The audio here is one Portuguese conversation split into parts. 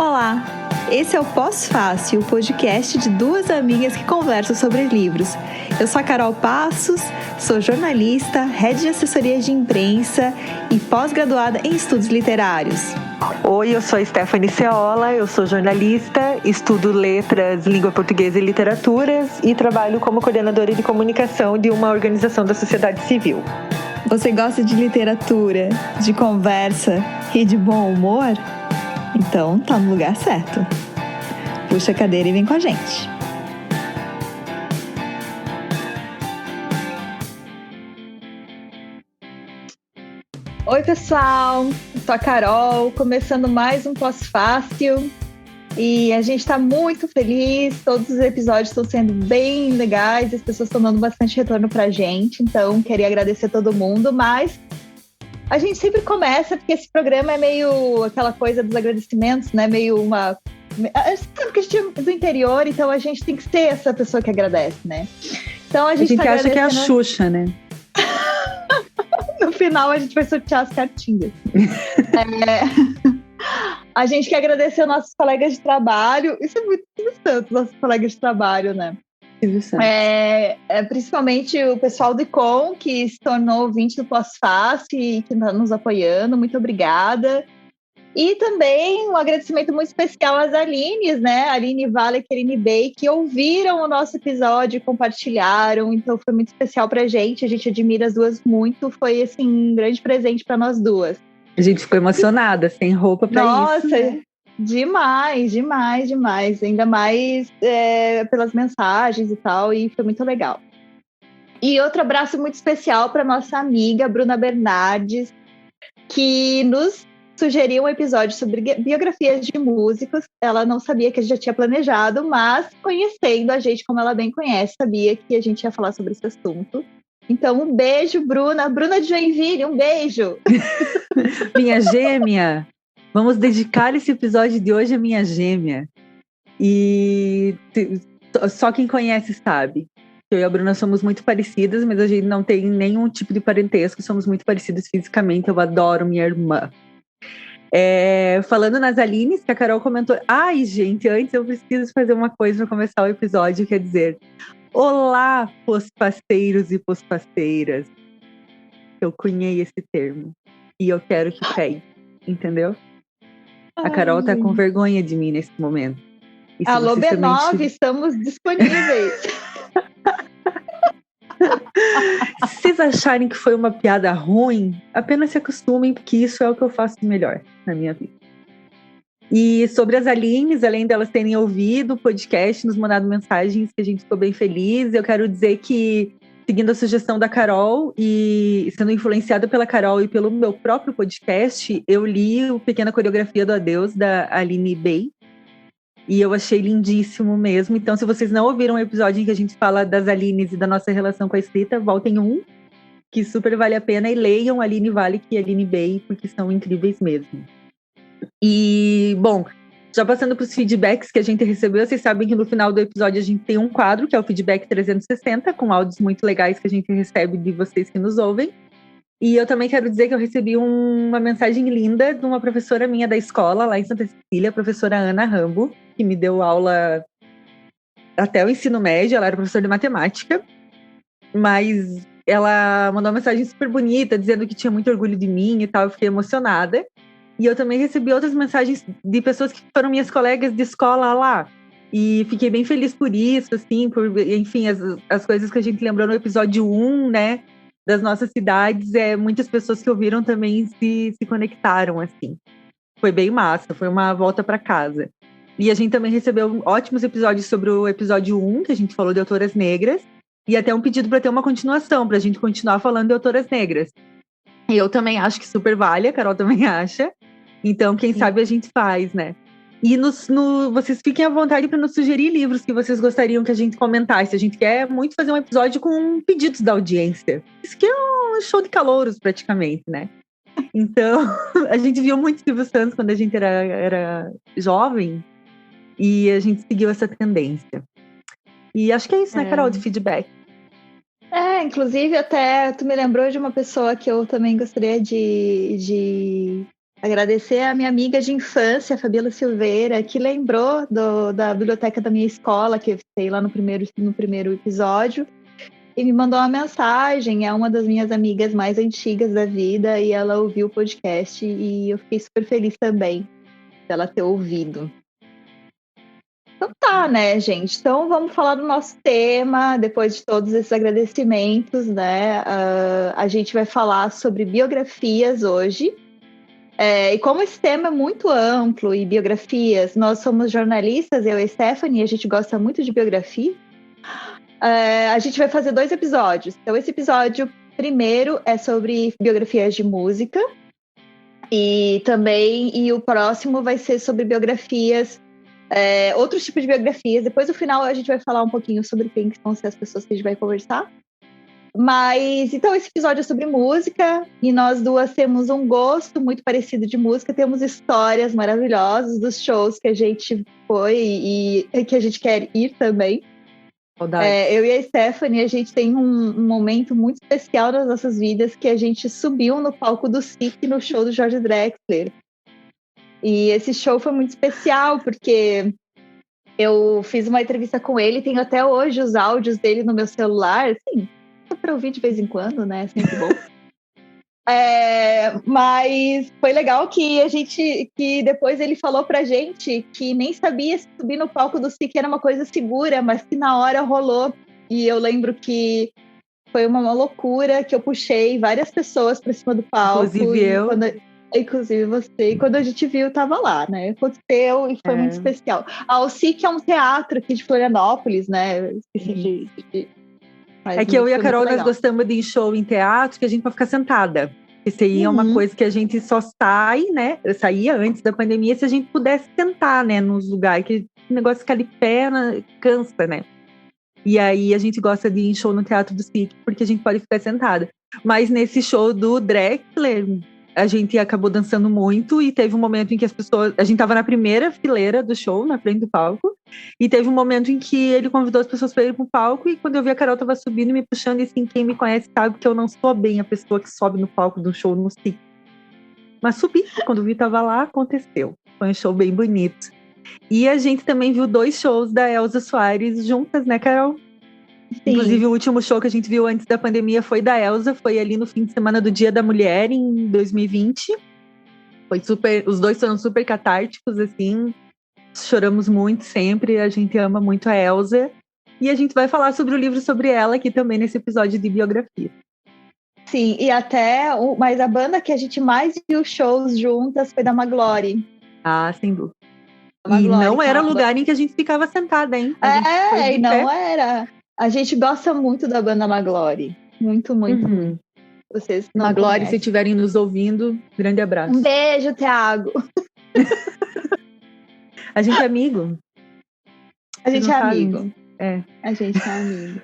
Olá! Esse é o Pós-Fácil, o podcast de duas amigas que conversam sobre livros. Eu sou a Carol Passos, sou jornalista, head de assessoria de imprensa e pós-graduada em estudos literários. Oi, eu sou a Stephanie Ceola, eu sou jornalista, estudo letras, língua portuguesa e literaturas e trabalho como coordenadora de comunicação de uma organização da sociedade civil. Você gosta de literatura, de conversa e de bom humor? Então tá no lugar certo. Puxa a cadeira e vem com a gente. Oi, pessoal! Eu sou a Carol, começando mais um Pós-Fácil. E a gente está muito feliz, todos os episódios estão sendo bem legais, as pessoas estão dando bastante retorno pra gente, então queria agradecer a todo mundo, mas a gente sempre começa, porque esse programa é meio aquela coisa dos agradecimentos, né? Meio uma... Sabe que a gente é do interior, então a gente tem que ser essa pessoa que agradece, né? Então a gente acha que é a Xuxa, né? No final a gente vai sortear as cartinhas. A gente quer agradecer aos nossos colegas de trabalho. Isso é muito interessante, nossos colegas de trabalho, né? Principalmente o pessoal do ICOM, que se tornou ouvinte do Pós-Fácil e que está nos apoiando. Muito obrigada. E também um agradecimento muito especial às Alines, né? Aline Vale e Aline Bey, que ouviram o nosso episódio e compartilharam. Então foi muito especial pra gente. A gente admira as duas muito. Foi, assim, um grande presente para nós duas. A gente ficou emocionada, sem roupa pra isso. Nossa, né? Demais. Ainda mais pelas mensagens e tal, e foi muito legal. E outro abraço muito especial para nossa amiga Bruna Bernardes, que nos sugeriu um episódio sobre biografias de músicos. Ela não sabia que a gente já tinha planejado, mas conhecendo a gente como ela bem conhece, sabia que a gente ia falar sobre esse assunto. Então, um beijo, Bruna. Bruna de Joinville, um beijo. Minha gêmea. Vamos dedicar esse episódio de hoje à minha gêmea. E só quem conhece sabe. Eu e a Bruna somos muito parecidas, mas a gente não tem nenhum tipo de parentesco. Somos muito parecidas fisicamente. Eu adoro minha irmã. Falando nas Alines, que a Carol comentou. Ai, gente, antes eu preciso fazer uma coisa para começar o episódio, quer dizer... Olá, pós-pasteiros e pós-pasteiras. Eu cunhei esse termo. E eu quero que pegue, entendeu? A Carol tá com vergonha de mim nesse momento. Alô, B9, estamos disponíveis. Se vocês acharem que foi uma piada ruim, apenas se acostumem, porque isso é o que eu faço melhor na minha vida. E sobre as Alines, além delas terem ouvido o podcast, nos mandado mensagens, que a gente ficou bem feliz, eu quero dizer que, seguindo a sugestão da Carol e sendo influenciada pela Carol e pelo meu próprio podcast, eu li o Pequena Coreografia do Adeus, da Aline Bey, e eu achei lindíssimo mesmo. Então, se vocês não ouviram o episódio em que a gente fala das Alines e da nossa relação com a escrita, voltem que super vale a pena, e leiam Aline Vale e Aline Bey, porque são incríveis mesmo. E, bom, já passando para os feedbacks que a gente recebeu, vocês sabem que no final do episódio a gente tem um quadro, que é o Feedback 360, com áudios muito legais que a gente recebe de vocês que nos ouvem. E eu também quero dizer que eu recebi uma mensagem linda de uma professora minha da escola, lá em Santa Cecília, a professora Ana Rambo, que me deu aula até o ensino médio. Ela era professora de matemática, mas ela mandou uma mensagem super bonita, dizendo que tinha muito orgulho de mim e tal. Eu fiquei emocionada. E eu também recebi outras mensagens de pessoas que foram minhas colegas de escola lá. E fiquei bem feliz por isso, assim, enfim, as coisas que a gente lembrou no episódio 1, né, das nossas cidades, muitas pessoas que ouviram também se conectaram, assim. Foi bem massa, foi uma volta para casa. E a gente também recebeu ótimos episódios sobre o episódio 1, que a gente falou de autoras negras, e até um pedido para ter uma continuação, para a gente continuar falando de autoras negras. E eu também acho que super vale, a Carol também acha. Então, quem sabe a gente faz, né? E vocês fiquem à vontade para nos sugerir livros que vocês gostariam que a gente comentasse. A gente quer muito fazer um episódio com pedidos da audiência. Isso que é um show de calouros, praticamente, né? Então, a gente viu muito Silvio Santos quando a gente era jovem, e a gente seguiu essa tendência. E acho que é isso, né, Carol, de feedback. Inclusive até tu me lembrou de uma pessoa que eu também gostaria de Agradecer a minha amiga de infância, Fabíola Silveira, que lembrou da biblioteca da minha escola, que eu citei lá no primeiro episódio, e me mandou uma mensagem. É uma das minhas amigas mais antigas da vida, e ela ouviu o podcast, e eu fiquei super feliz também dela ter ouvido. Então tá, né, gente? Então vamos falar do nosso tema, depois de todos esses agradecimentos, né? A gente vai falar sobre biografias hoje. E como esse tema é muito amplo e biografias, nós somos jornalistas, eu e a Stephanie, e a gente gosta muito de biografia. A gente vai fazer 2 episódios. Então, esse episódio primeiro é sobre biografias de música, e o próximo vai ser sobre biografias, outros tipos de biografias. Depois, no final, a gente vai falar um pouquinho sobre quem são as pessoas que a gente vai conversar. Mas, então, esse episódio é sobre música, e nós duas temos um gosto muito parecido de música, temos histórias maravilhosas dos shows que a gente foi e que a gente quer ir também. Eu e a Stephanie, a gente tem um momento muito especial nas nossas vidas, que a gente subiu no palco do SIC no show do Jorge Drexler. E esse show foi muito especial, porque eu fiz uma entrevista com ele, tenho até hoje os áudios dele no meu celular, assim, para ouvir de vez em quando, né? Sempre bom. Mas foi legal que depois ele falou pra gente que nem sabia se subir no palco do SIC era uma coisa segura, mas que na hora rolou. E eu lembro que foi uma loucura, que eu puxei várias pessoas pra cima do palco. Inclusive você. E quando a gente viu, tava lá, né? Aconteceu e foi muito especial. O SIC é um teatro aqui de Florianópolis, né? Esqueci É que eu e a Carol, nós gostamos de ir em show em teatro, que a gente pode ficar sentada. Isso aí é uma coisa que a gente só sai, né? Eu saía antes da pandemia, se a gente pudesse sentar, né? Nos lugares, que o negócio ficar de pé cansa, né? E aí a gente gosta de ir em show no Teatro do SIC, porque a gente pode ficar sentada. Mas nesse show do Drexler, a gente acabou dançando muito, e teve um momento em que a gente tava na primeira fileira do show, na frente do palco, e teve um momento em que ele convidou as pessoas para ir pro palco, e quando eu vi a Carol tava subindo e me puxando, e assim, quem me conhece sabe que eu não sou bem a pessoa que sobe no palco do show no SIC. Mas subi, quando vi tava lá, aconteceu. Foi um show bem bonito. E a gente também viu 2 shows da Elza Soares juntas, né, Carol? Sim. Inclusive, o último show que a gente viu antes da pandemia foi da Elza, foi ali no fim de semana do Dia da Mulher, em 2020. Os 2 foram super catárticos, assim, choramos muito sempre, a gente ama muito a Elza. E a gente vai falar sobre o livro sobre ela aqui também nesse episódio de biografia. Sim, mas a banda que a gente mais viu shows juntas foi da Maglore. Ah, sem dúvida. E não era lugar em que a gente ficava sentada, hein? E não era. A gente gosta muito da banda Maglore. Muito, muito, muito. Vocês não Maglore, conhecem. se estiverem nos ouvindo, grande abraço. Um beijo, Thiago. A gente é amigo. A gente é amigo. A gente é amigo.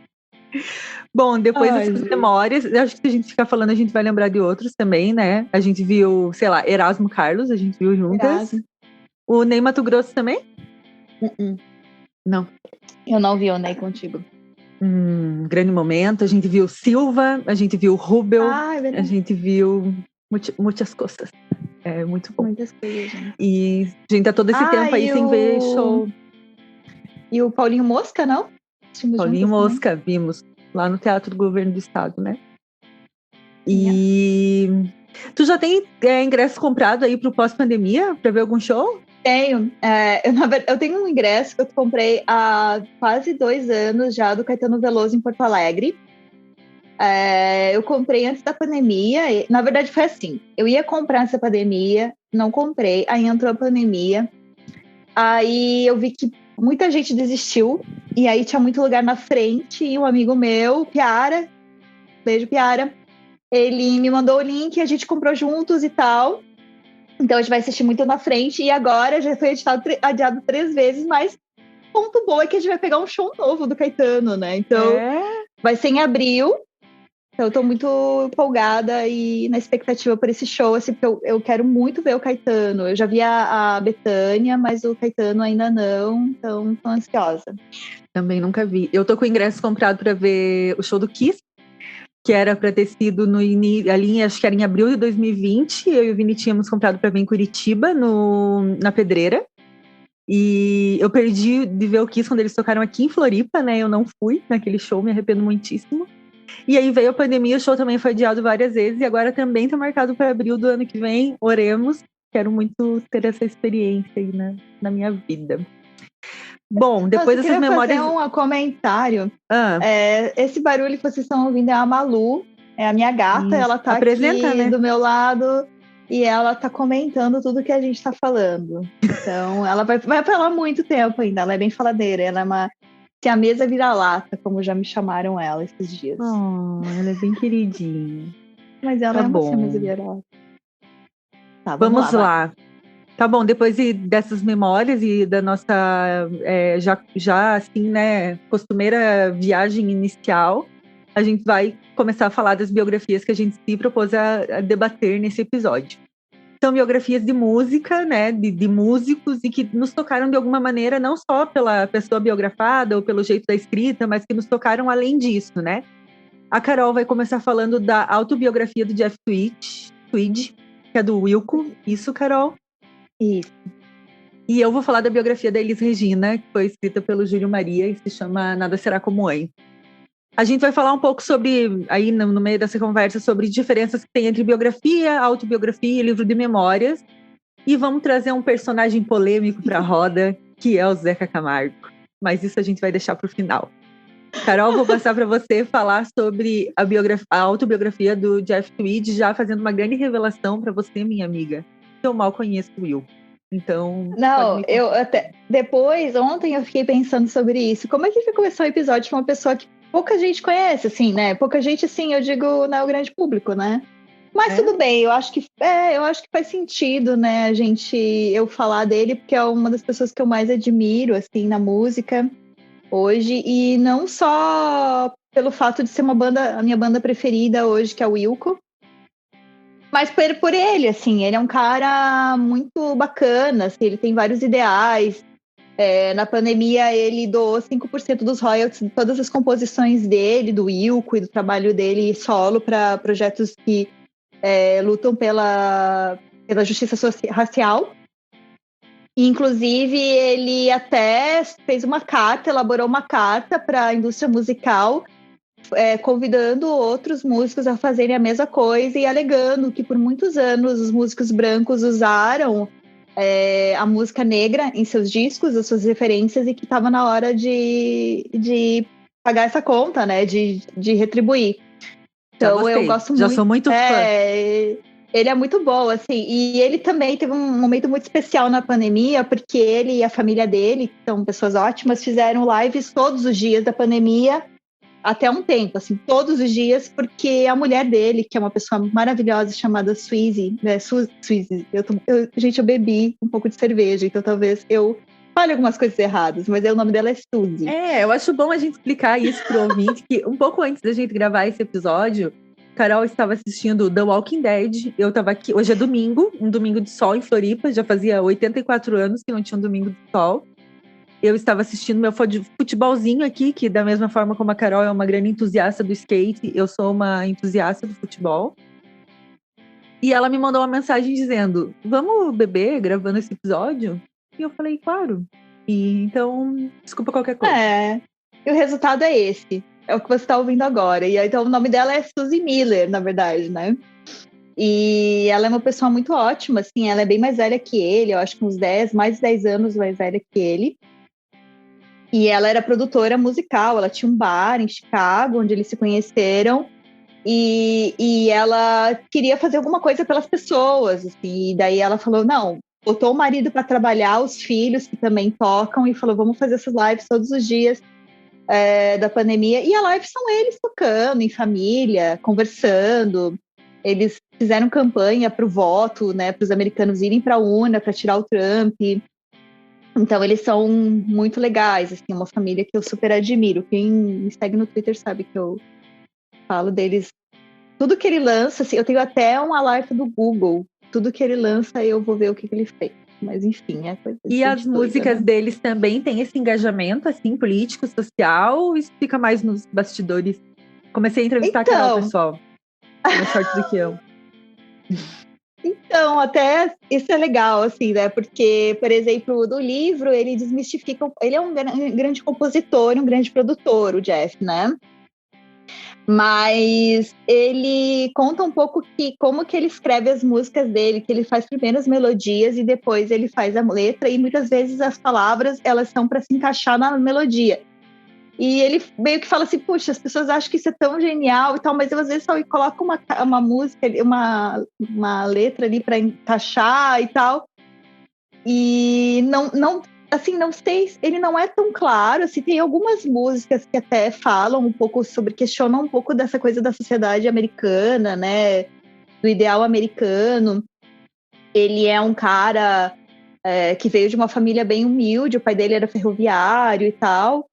Bom, depois dessas memórias, acho que se a gente ficar falando, a gente vai lembrar de outros também, né? A gente viu, sei lá, Erasmo Carlos, a gente viu juntas. Erasmo. O Ney Matogrosso também? Não. Eu não vi o Ney contigo. Grande momento. A gente viu Silva, a gente viu Rubel, a gente viu muitas coisas. É muito bom. Muitas coisas, gente. E a gente tá todo esse tempo aí sem ver show. E o Paulinho Mosca, não? Paulinho Mosca, também. Vimos lá no Teatro do Governo do Estado, né? E tu já tem ingresso comprado aí pro pós-pandemia para ver algum show? Tenho. Eu tenho um ingresso que eu comprei há quase 2 anos já, do Caetano Veloso em Porto Alegre. Eu comprei antes da pandemia. Na verdade, foi assim. Eu ia comprar antes da pandemia, não comprei. Aí entrou a pandemia. Aí eu vi que muita gente desistiu. E aí tinha muito lugar na frente. E um amigo meu, Piara, beijo, Piara, ele me mandou o link, a gente comprou juntos e tal. Então a gente vai assistir muito na frente. E agora já foi adiado 3 vezes, mas o ponto bom é que a gente vai pegar um show novo do Caetano, né? Então vai ser em abril. Então eu tô muito empolgada e na expectativa por esse show, assim, porque eu quero muito ver o Caetano. Eu já vi a Bethânia, mas o Caetano ainda não, então tô ansiosa. Também nunca vi. Eu tô com o ingresso comprado para ver o show do Kiss, que era para ter sido ali, acho que era em abril de 2020. Eu e o Vini tínhamos comprado para vir em Curitiba, na Pedreira. E eu perdi de ver o Kiss quando eles tocaram aqui em Floripa, né? Eu não fui naquele show, me arrependo muitíssimo. E aí veio a pandemia, o show também foi adiado várias vezes. E agora também tá marcado para abril do ano que vem. Oremos. Quero muito ter essa experiência aí na minha vida. Bom, depois dessas memórias... fazer um comentário. Ah. Esse barulho que vocês estão ouvindo é a Malu, é a minha gata. Isso. Ela tá Apresenta, aqui né? do meu lado e ela tá comentando tudo que a gente tá falando. Então, ela vai falar muito tempo ainda. Ela é bem faladeira. Ela é uma siamesa vira-lata, como já me chamaram ela esses dias. Ela é bem queridinha. Mas ela é uma siamesa vira-lata. Tá, vamos lá. Tá bom, depois dessas memórias e da nossa já assim, né, costumeira viagem inicial, a gente vai começar a falar das biografias que a gente se propôs a debater nesse episódio. São biografias de música, né, de músicos e que nos tocaram de alguma maneira, não só pela pessoa biografada ou pelo jeito da escrita, mas que nos tocaram além disso, né? A Carol vai começar falando da autobiografia do Jeff Tweedy, que é do Wilco. Isso, Carol? Isso. E eu vou falar da biografia da Elis Regina, que foi escrita pelo Júlio Maria e se chama Nada Será Como Antes. A gente vai falar um pouco sobre, aí no meio dessa conversa, sobre diferenças que tem entre biografia, autobiografia e livro de memórias. E vamos trazer um personagem polêmico para a roda, que é o Zeca Camargo. Mas isso a gente vai deixar para o final. Carol, vou passar para você falar sobre a autobiografia do Jeff Tweedy, já fazendo uma grande revelação para você, minha amiga. Eu mal conheço o Will. Então. Não, eu até. Ontem eu fiquei pensando sobre isso. Como é que começou o episódio com uma pessoa que pouca gente conhece, assim, né? Pouca gente, assim, eu digo, o grande público, né? Mas tudo bem, eu acho que faz sentido, né, eu falar dele, porque é uma das pessoas que eu mais admiro, assim, na música hoje, e não só pelo fato de ser a minha banda preferida hoje, que é o Wilco, mas por ele, assim, ele é um cara muito bacana, assim, ele tem vários ideais. Na pandemia, ele doou 5% dos royalties de todas as composições dele, do Wilco e do trabalho dele solo para projetos que lutam pela justiça racial. Inclusive, ele até elaborou uma carta para a indústria musical, convidando outros músicos a fazerem a mesma coisa e alegando que por muitos anos os músicos brancos usaram a música negra em seus discos, as suas referências, e que estava na hora de pagar essa conta, né, de retribuir. Então eu gosto muito. Já sou muito fã. Ele é muito bom, assim, e ele também teve um momento muito especial na pandemia, porque ele e a família dele, que são pessoas ótimas, fizeram lives todos os dias da pandemia, até um tempo, assim, todos os dias, porque a mulher dele, que é uma pessoa maravilhosa, chamada Suzy, né, Suzy, gente, eu bebi um pouco de cerveja, então talvez eu fale algumas coisas erradas, mas o nome dela é Suzy. Eu acho bom a gente explicar isso pro ouvinte, que um pouco antes da gente gravar esse episódio, Carol estava assistindo The Walking Dead, eu estava aqui, hoje é domingo, um domingo de sol em Floripa, já fazia 84 anos que não tinha um domingo de sol. Eu estava assistindo meu futebolzinho aqui, que da mesma forma como a Carol é uma grande entusiasta do skate, eu sou uma entusiasta do futebol. E ela me mandou uma mensagem dizendo, vamos beber gravando esse episódio? E eu falei, claro. E então, desculpa qualquer coisa. E o resultado é esse. É o que você está ouvindo agora. E então o nome dela é Suzy Miller, na verdade, né? E ela é uma pessoa muito ótima, assim, ela é bem mais velha que ele, eu acho que uns mais de 10 anos mais velha que ele. E ela era produtora musical, ela tinha um bar em Chicago, onde eles se conheceram, e ela queria fazer alguma coisa pelas pessoas, assim, e daí ela falou, não, botou o marido para trabalhar, os filhos que também tocam, e falou, vamos fazer essas lives todos os dias da pandemia, e a live são eles tocando em família, conversando. Eles fizeram campanha para o voto, né, para os americanos irem para a urna para tirar o Trump. Então, eles são muito legais, assim, uma família que eu super admiro. Quem me segue no Twitter sabe que eu falo deles. Tudo que ele lança, assim, eu tenho até um alerta do Google. Tudo que ele lança, eu vou ver o que ele fez. Mas, enfim, é coisa de E as músicas deles também têm esse engajamento, assim, político, social, ou isso fica mais nos bastidores? Comecei a entrevistar a Carol, Então, pessoal. Mais sorte do que eu. Então, até isso é legal, assim, né? Porque, por exemplo, no livro, ele desmistifica... Ele é um grande compositor, um grande produtor, o Jeff, né? Mas ele conta um pouco como que ele escreve as músicas dele, que ele faz primeiro as melodias e depois ele faz a letra, e muitas vezes as palavras, elas são para se encaixar na melodia. E ele meio que fala assim, puxa, as pessoas acham que isso é tão genial e tal, mas eu às vezes só coloco uma música, uma letra ali para encaixar e tal. E assim, não sei, ele não é tão claro, assim, tem algumas músicas que até falam um pouco questionam um pouco dessa coisa da sociedade americana, né, do ideal americano. Ele é um cara que veio de uma família bem humilde, o pai dele era ferroviário e tal,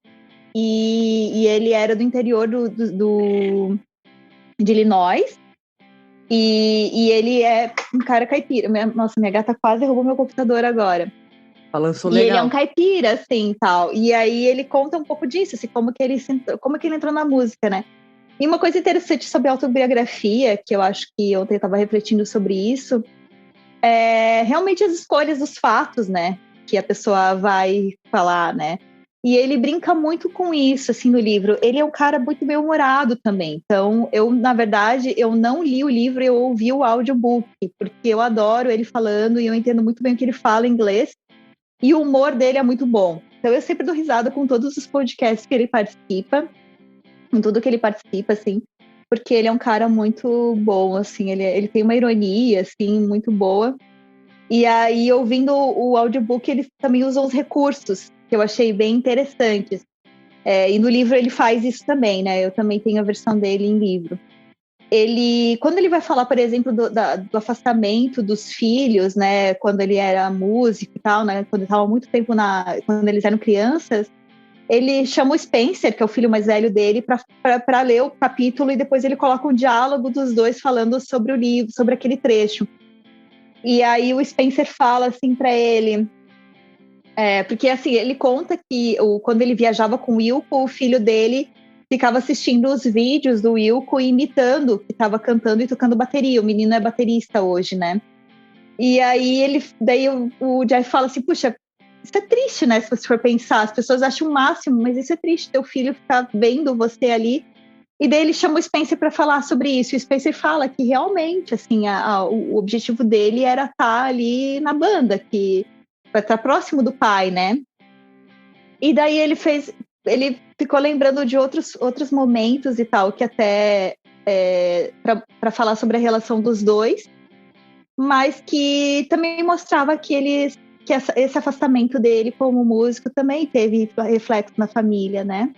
e ele era do interior de Illinois, e ele é um cara caipira. Nossa, minha gata quase derrubou meu computador agora. Balançou E legal. ele é um caipira, assim, tal. E aí ele conta um pouco disso, assim, como que ele entrou na música, né? E uma coisa interessante sobre a autobiografia, que eu acho que ontem eu estava refletindo sobre isso, é realmente as escolhas dos fatos, né? Que a pessoa vai falar, né? E ele brinca muito com isso, assim, no livro. Ele é um cara muito bem-humorado também. Então, na verdade, eu não li o livro, eu ouvi o audiobook, porque eu adoro ele falando e eu entendo muito bem o que ele fala em inglês. E o humor dele é muito bom. Então, eu sempre dou risada com todos os podcasts que ele participa, em tudo que ele participa, assim, porque ele é um cara muito bom, assim, ele tem uma ironia, assim, muito boa. E aí, ouvindo o audiobook, ele também usa uns recursos que eu achei bem interessantes. E no livro ele faz isso também, né? Eu também tenho a versão dele em livro. Quando ele vai falar, por exemplo, do afastamento dos filhos, né? Quando ele era músico e tal, né? Quando ele estava muito tempo quando eles eram crianças, ele chama o Spencer, que é o filho mais velho dele, para ler o capítulo, e depois ele coloca um diálogo dos dois falando sobre o livro, sobre aquele trecho. E aí o Spencer fala assim para ele, porque assim, ele conta que quando ele viajava com o Wilco, o filho dele ficava assistindo os vídeos do Wilco e imitando, que estava cantando e tocando bateria. O menino é baterista hoje, né? E aí daí o Jeff fala assim, puxa, isso é triste, né? Se você for pensar, as pessoas acham o máximo, mas isso é triste, teu filho ficar vendo você ali. E daí ele chama o Spencer para falar sobre isso. E o Spencer fala que realmente, assim, o objetivo dele era estar ali na banda, para estar próximo do pai, né? E daí ele ficou lembrando de outros momentos e tal, que até para falar sobre a relação dos dois, mas que também mostrava que esse afastamento dele como músico também teve reflexo na família, né?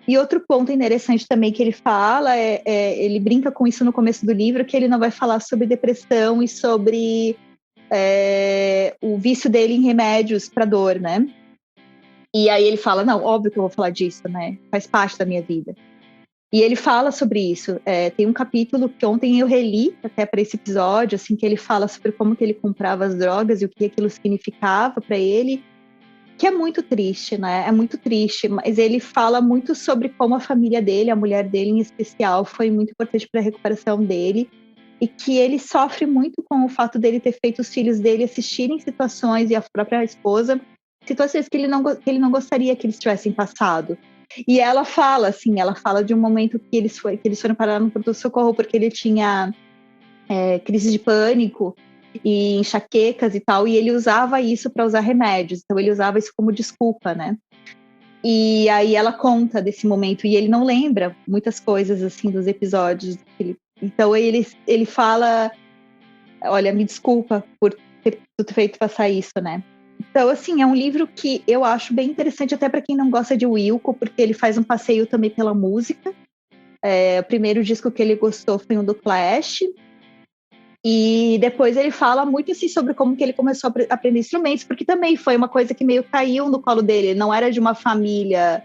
E outro ponto interessante também que ele fala, ele brinca com isso no começo do livro, que ele não vai falar sobre depressão e sobre o vício dele em remédios para dor, né? E aí ele fala, não, óbvio que eu vou falar disso, né? Faz parte da minha vida. E ele fala sobre isso. Tem um capítulo que ontem eu reli até para esse episódio, assim, que ele fala sobre como que ele comprava as drogas e o que aquilo significava para ele, que é muito triste, né? É muito triste, mas ele fala muito sobre como a família dele, a mulher dele em especial, foi muito importante para a recuperação dele, e que ele sofre muito com o fato dele ter feito os filhos dele assistirem situações, e a própria esposa, situações que ele não gostaria que eles tivessem passado. E ela fala de um momento que eles foram parar no pronto-socorro porque ele tinha crise de pânico e enxaquecas e tal, e ele usava isso para usar remédios, então ele usava isso como desculpa, né? E aí ela conta desse momento, e ele não lembra muitas coisas, assim, dos episódios. Então ele fala, olha, me desculpa por ter feito passar isso, né? Então, assim, é um livro que eu acho bem interessante, até para quem não gosta de Wilco, porque ele faz um passeio também pela música. O primeiro disco que ele gostou foi o do Clash, e depois ele fala muito assim sobre como que ele começou a aprender instrumentos, porque também foi uma coisa que meio caiu no colo dele. Ele não era de uma família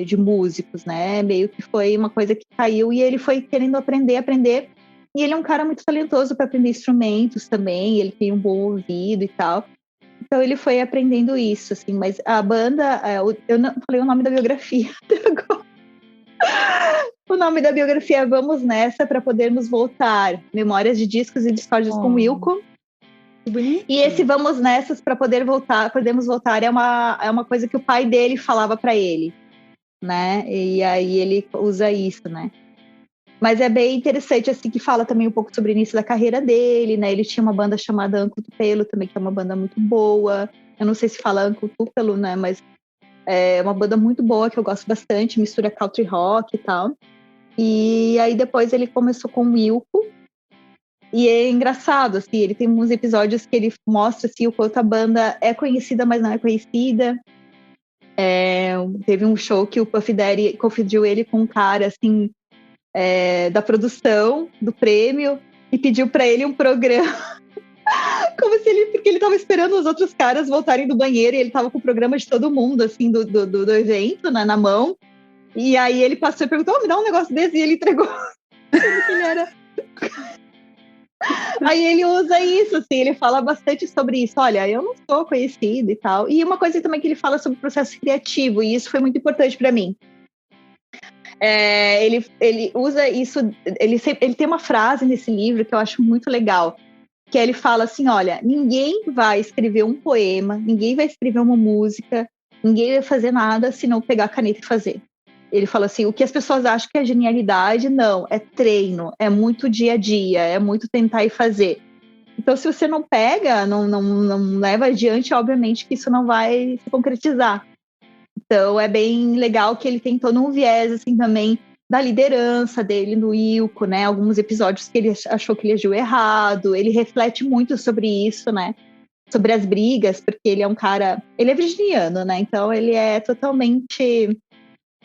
de músicos, né? Meio que foi uma coisa que caiu e ele foi querendo aprender. E ele é um cara muito talentoso para aprender instrumentos também. Ele tem um bom ouvido e tal. Então ele foi aprendendo isso, assim. Mas a banda, eu não falei o nome da biografia até agora. O nome da biografia é Vamos Nessa para Podermos Voltar. Memórias de Discos e Discórdias com Wilco. E esse Vamos Nessas para Podemos Voltar é uma coisa que o pai dele falava para ele, né? E aí ele usa isso, né? Mas é bem interessante, assim, que fala também um pouco sobre o início da carreira dele, né? Ele tinha uma banda chamada Anco Tupelo também, que é uma banda muito boa. Eu não sei se fala Anco Tupelo, né? Mas é uma banda muito boa, que eu gosto bastante, mistura country rock e tal. E aí depois ele começou com o Wilco. E é engraçado, assim, ele tem uns episódios que ele mostra, assim, o quanto a banda é conhecida, mas não é conhecida. Teve um show que o Puff Daddy confundiu ele com um cara, assim, da produção, do prêmio, e pediu para ele um programa. Porque ele tava esperando os outros caras voltarem do banheiro, e ele tava com o programa de todo mundo, assim, do evento, né, na mão. E aí ele passou e perguntou, me dá um negócio desse, e ele entregou. Ele era... Aí ele usa isso, assim, ele fala bastante sobre isso. Olha, eu não sou conhecido e tal. E uma coisa também que ele fala sobre o processo criativo, e isso foi muito importante para mim. Ele usa isso, ele tem uma frase nesse livro que eu acho muito legal, que ele fala assim, olha, ninguém vai escrever um poema, ninguém vai escrever uma música, ninguém vai fazer nada se não pegar a caneta e fazer. Ele fala assim, o que as pessoas acham que é genialidade, não, é treino, é muito dia a dia, é muito tentar e fazer. Então, se você não pega, não leva adiante, obviamente que isso não vai se concretizar. Então, é bem legal que ele tentou num viés, assim, também da liderança dele no Wilco, né? Alguns episódios que ele achou que ele agiu errado, ele reflete muito sobre isso, né? Sobre as brigas, porque ele é um cara... Ele é virginiano, né? Então, ele é totalmente...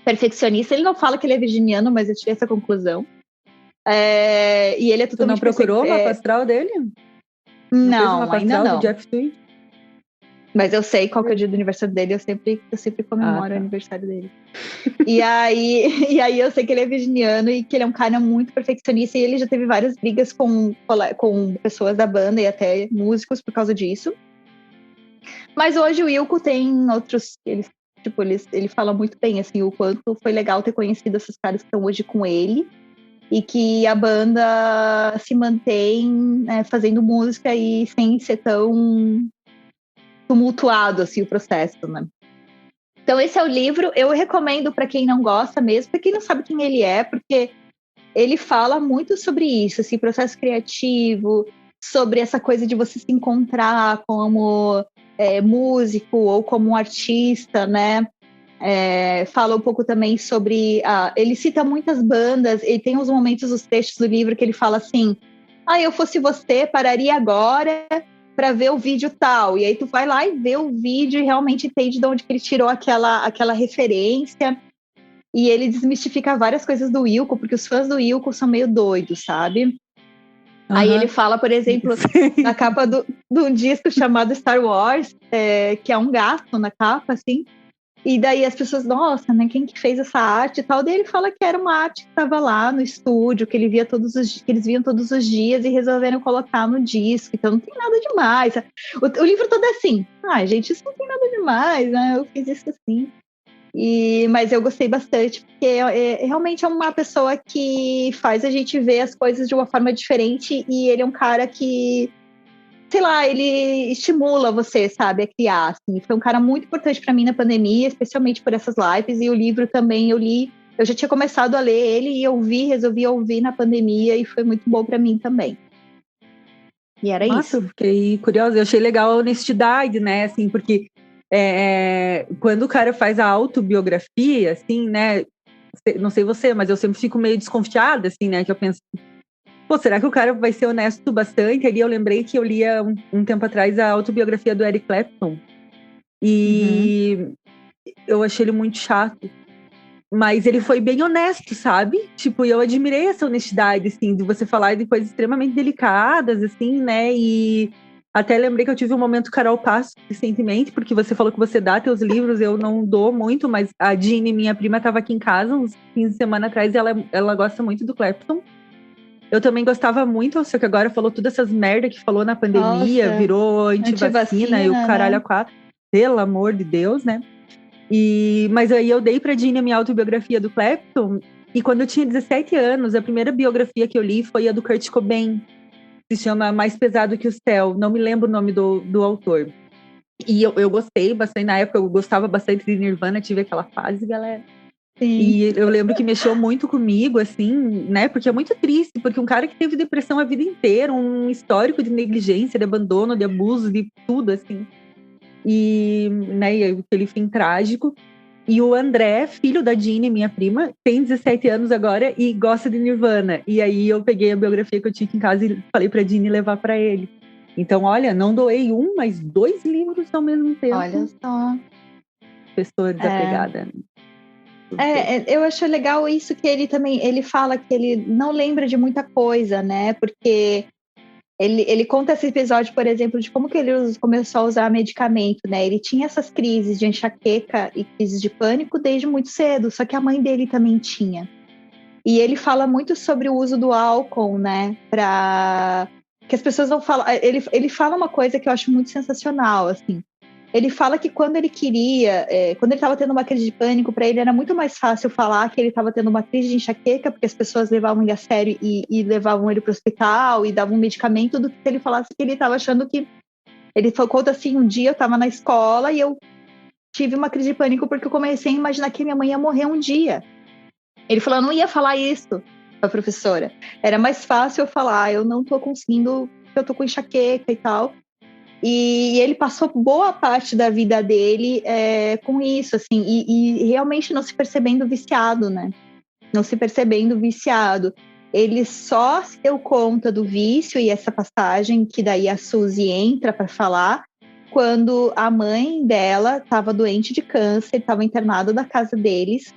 perfeccionista. Ele não fala que ele é virginiano, mas eu tirei essa conclusão. E ele é totalmente... Tu não procurou o mapa astral dele? Não, ainda não. Do Jeff Tweed? Mas eu sei qual que é o dia do aniversário dele, eu sempre comemoro o aniversário dele. E aí eu sei que ele é virginiano e que ele é um cara muito perfeccionista, e ele já teve várias brigas com pessoas da banda e até músicos por causa disso. Mas hoje o Wilco tem outros... Ele fala muito bem, assim, o quanto foi legal ter conhecido esses caras que estão hoje com ele, e que a banda se mantém, né, fazendo música e sem ser tão tumultuado, assim, o processo, né? Então esse é o livro, eu recomendo para quem não gosta mesmo, para quem não sabe quem ele é, porque ele fala muito sobre isso, assim, processo criativo, sobre essa coisa de você se encontrar como músico ou como um artista, né? Fala um pouco também sobre... ele cita muitas bandas, ele tem uns momentos, os trechos do livro que ele fala assim, eu fosse você, pararia agora para ver o vídeo tal, e aí tu vai lá e vê o vídeo e realmente entende de onde que ele tirou aquela referência, e ele desmistifica várias coisas do Wilco, porque os fãs do Wilco são meio doidos, sabe? Uhum. Aí ele fala, por exemplo, na capa de um disco chamado Star Wars, que é um gato na capa, assim, e daí as pessoas, nossa, né, quem que fez essa arte e tal? Daí ele fala que era uma arte que estava lá no estúdio, que eles viam todos os dias e resolveram colocar no disco, então não tem nada demais. O livro todo é assim, gente, isso não tem nada demais, né? Eu fiz isso assim. Mas eu gostei bastante, porque realmente é uma pessoa que faz a gente ver as coisas de uma forma diferente, e ele é um cara que, sei lá, ele estimula você, sabe, a criar, assim. Foi um cara muito importante para mim na pandemia, especialmente por essas lives, e o livro também eu li, eu já tinha começado a ler ele e resolvi ouvir na pandemia, e foi muito bom para mim também. E era isso. Eu fiquei curiosa, eu achei legal a honestidade, né, assim, porque quando o cara faz a autobiografia, assim, né, não sei você, mas eu sempre fico meio desconfiada, assim, né, que eu penso, será que o cara vai ser honesto bastante? Ali eu lembrei que eu lia um tempo atrás a autobiografia do Eric Clapton. E eu achei ele muito chato. Mas ele foi bem honesto, sabe? Tipo, eu admirei essa honestidade, assim, de você falar de coisas extremamente delicadas, assim, né? E até lembrei que eu tive um momento Carol Passo recentemente, porque você falou que você dá teus livros, eu não dou muito, mas a Jeanne, minha prima, estava aqui em casa uns 15 semanas atrás, e ela gosta muito do Clapton. Eu também gostava muito, só que agora falou todas essas merda que falou na pandemia, virou antivacina e o caralho a quatro. Pelo amor de Deus, né? Mas aí eu dei pra Dini a minha autobiografia do Clapton, e quando eu tinha 17 anos, a primeira biografia que eu li foi a do Kurt Cobain, que se chama Mais Pesado que o Céu. Não me lembro o nome do autor. E eu gostei bastante, na época eu gostava bastante de Nirvana, tive aquela fase, galera. Sim. E eu lembro que mexeu muito comigo, assim, né? Porque é muito triste, porque um cara que teve depressão a vida inteira, um histórico de negligência, de abandono, de abuso, de tudo, assim. E, né, e aquele fim trágico. E o André, filho da Dini, minha prima, tem 17 anos agora e gosta de Nirvana. E aí eu peguei a biografia que eu tinha aqui em casa e falei pra Dini levar pra ele. Então, olha, não doei um, mas 2 livros ao mesmo tempo. Olha só. Pessoa desapegada. Eu acho legal isso que ele fala que ele não lembra de muita coisa, né? Porque ele conta esse episódio, por exemplo, de como que ele começou a usar medicamento, né? Ele tinha essas crises de enxaqueca e crises de pânico desde muito cedo, só que a mãe dele também tinha. E ele fala muito sobre o uso do álcool, né? Que as pessoas não falam. Ele fala uma coisa que eu acho muito sensacional, assim. Ele fala que quando ele queria, quando ele estava tendo uma crise de pânico, para ele era muito mais fácil falar que ele estava tendo uma crise de enxaqueca, porque as pessoas levavam ele a sério e levavam ele para o hospital e davam um medicamento, do que se ele falasse que ele estava achando que... Ele conta assim, um dia eu estava na escola e eu tive uma crise de pânico porque eu comecei a imaginar que minha mãe ia morrer um dia. Ele falou, eu não ia falar isso para a professora. Era mais fácil eu falar, eu não estou conseguindo, eu estou com enxaqueca e tal. E ele passou boa parte da vida dele com isso, assim, e realmente não se percebendo viciado, né? Não se percebendo viciado. Ele só se deu conta do vício e essa passagem, que daí a Suzy entra para falar, quando a mãe dela estava doente de câncer, estava internada na casa deles,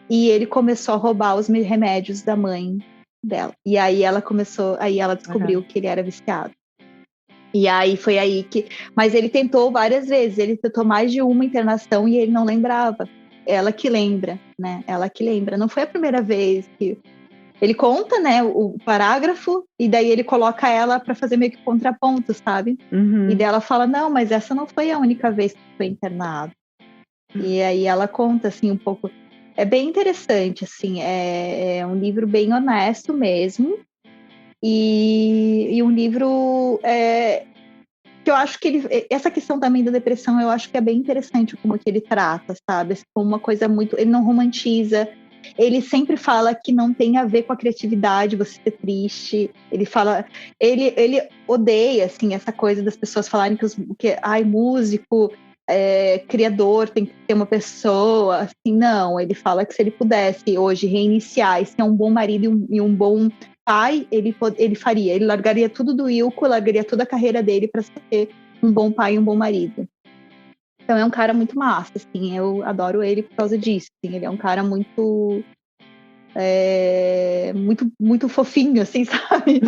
e ele começou a roubar os remédios da mãe dela. E aí ela descobriu que ele era viciado. E aí foi aí que... Mas ele tentou várias vezes, ele tentou mais de uma internação e ele não lembrava. Ela que lembra, né? Ela que lembra. Não foi a primeira vez que... Ele conta, né, o parágrafo, e daí ele coloca ela para fazer meio que contraponto, sabe? Uhum. E daí ela fala, não, mas essa não foi a única vez que foi internado. E aí ela conta, assim, um pouco... É bem interessante, assim, é um livro bem honesto mesmo. E um livro que eu acho que essa questão também da depressão, eu acho que é bem interessante como que ele trata, sabe? Como uma coisa muito... Ele não romantiza, ele sempre fala que não tem a ver com a criatividade você ser triste. Ele fala... Ele odeia, assim, essa coisa das pessoas falarem que músico, criador tem que ser uma pessoa, assim, não. Ele fala que se ele pudesse hoje reiniciar e ser um bom marido e um bom pai, ele faria. Ele largaria tudo do Wilco, largaria toda a carreira dele para ser um bom pai e um bom marido. Então é um cara muito massa, assim, eu adoro ele por causa disso, assim, ele é um cara muito muito, muito fofinho, assim, sabe?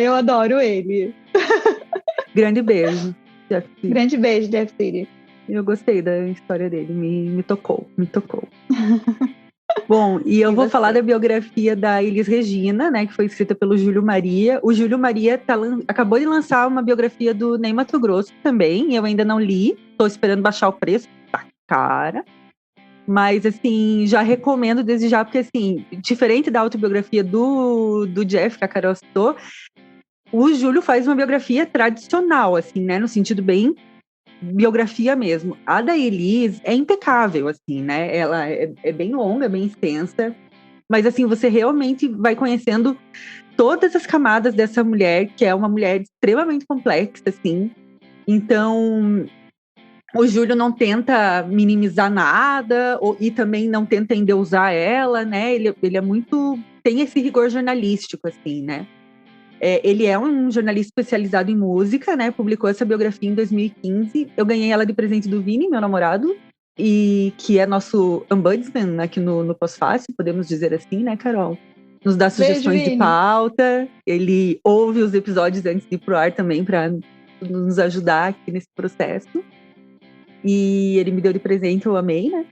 Eu adoro ele. Grande beijo, Jeff Tweedy. Grande beijo, Jeff Tweedy. Eu gostei da história dele, me tocou. Bom, e eu vou falar da biografia da Elis Regina, né, que foi escrita pelo Júlio Maria. O Júlio Maria acabou de lançar uma biografia do Ney Matogrosso também, eu ainda não li, tô esperando baixar o preço, tá cara. Mas, assim, já recomendo desde já, porque, assim, diferente da autobiografia do Jeff, que a Carol citou, o Júlio faz uma biografia tradicional, assim, né, no sentido bem biografia mesmo. A da Elis é impecável, assim, né? Ela é bem longa, bem extensa, mas, assim, você realmente vai conhecendo todas as camadas dessa mulher, que é uma mulher extremamente complexa, assim. Então, o Júlio não tenta minimizar nada e também não tenta endeusar ela, né? Ele é muito... tem esse rigor jornalístico, assim, né? Ele é um jornalista especializado em música, né? Publicou essa biografia em 2015. Eu ganhei ela de presente do Vini, meu namorado, e que é nosso ombudsman aqui no Pós-Fácil, podemos dizer assim, né, Carol? Nos dá sugestões de pauta. Ele ouve os episódios antes de ir pro ar também para nos ajudar aqui nesse processo. E ele me deu de presente, eu amei, né?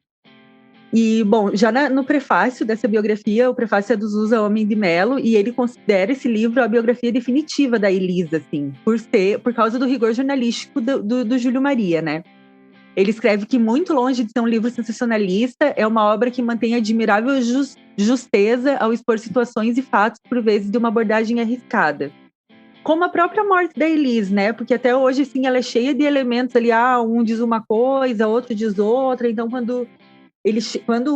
E, bom, já no prefácio dessa biografia, o prefácio é do Zusa Homem de Mello, e ele considera esse livro a biografia definitiva da Elisa, assim, por causa do rigor jornalístico do Júlio Maria, né? Ele escreve que, muito longe de ser um livro sensacionalista, é uma obra que mantém admirável justeza ao expor situações e fatos, por vezes, de uma abordagem arriscada. Como a própria morte da Elise, né? Porque até hoje, assim, ela é cheia de elementos ali, um diz uma coisa, outro diz outra. Então, quando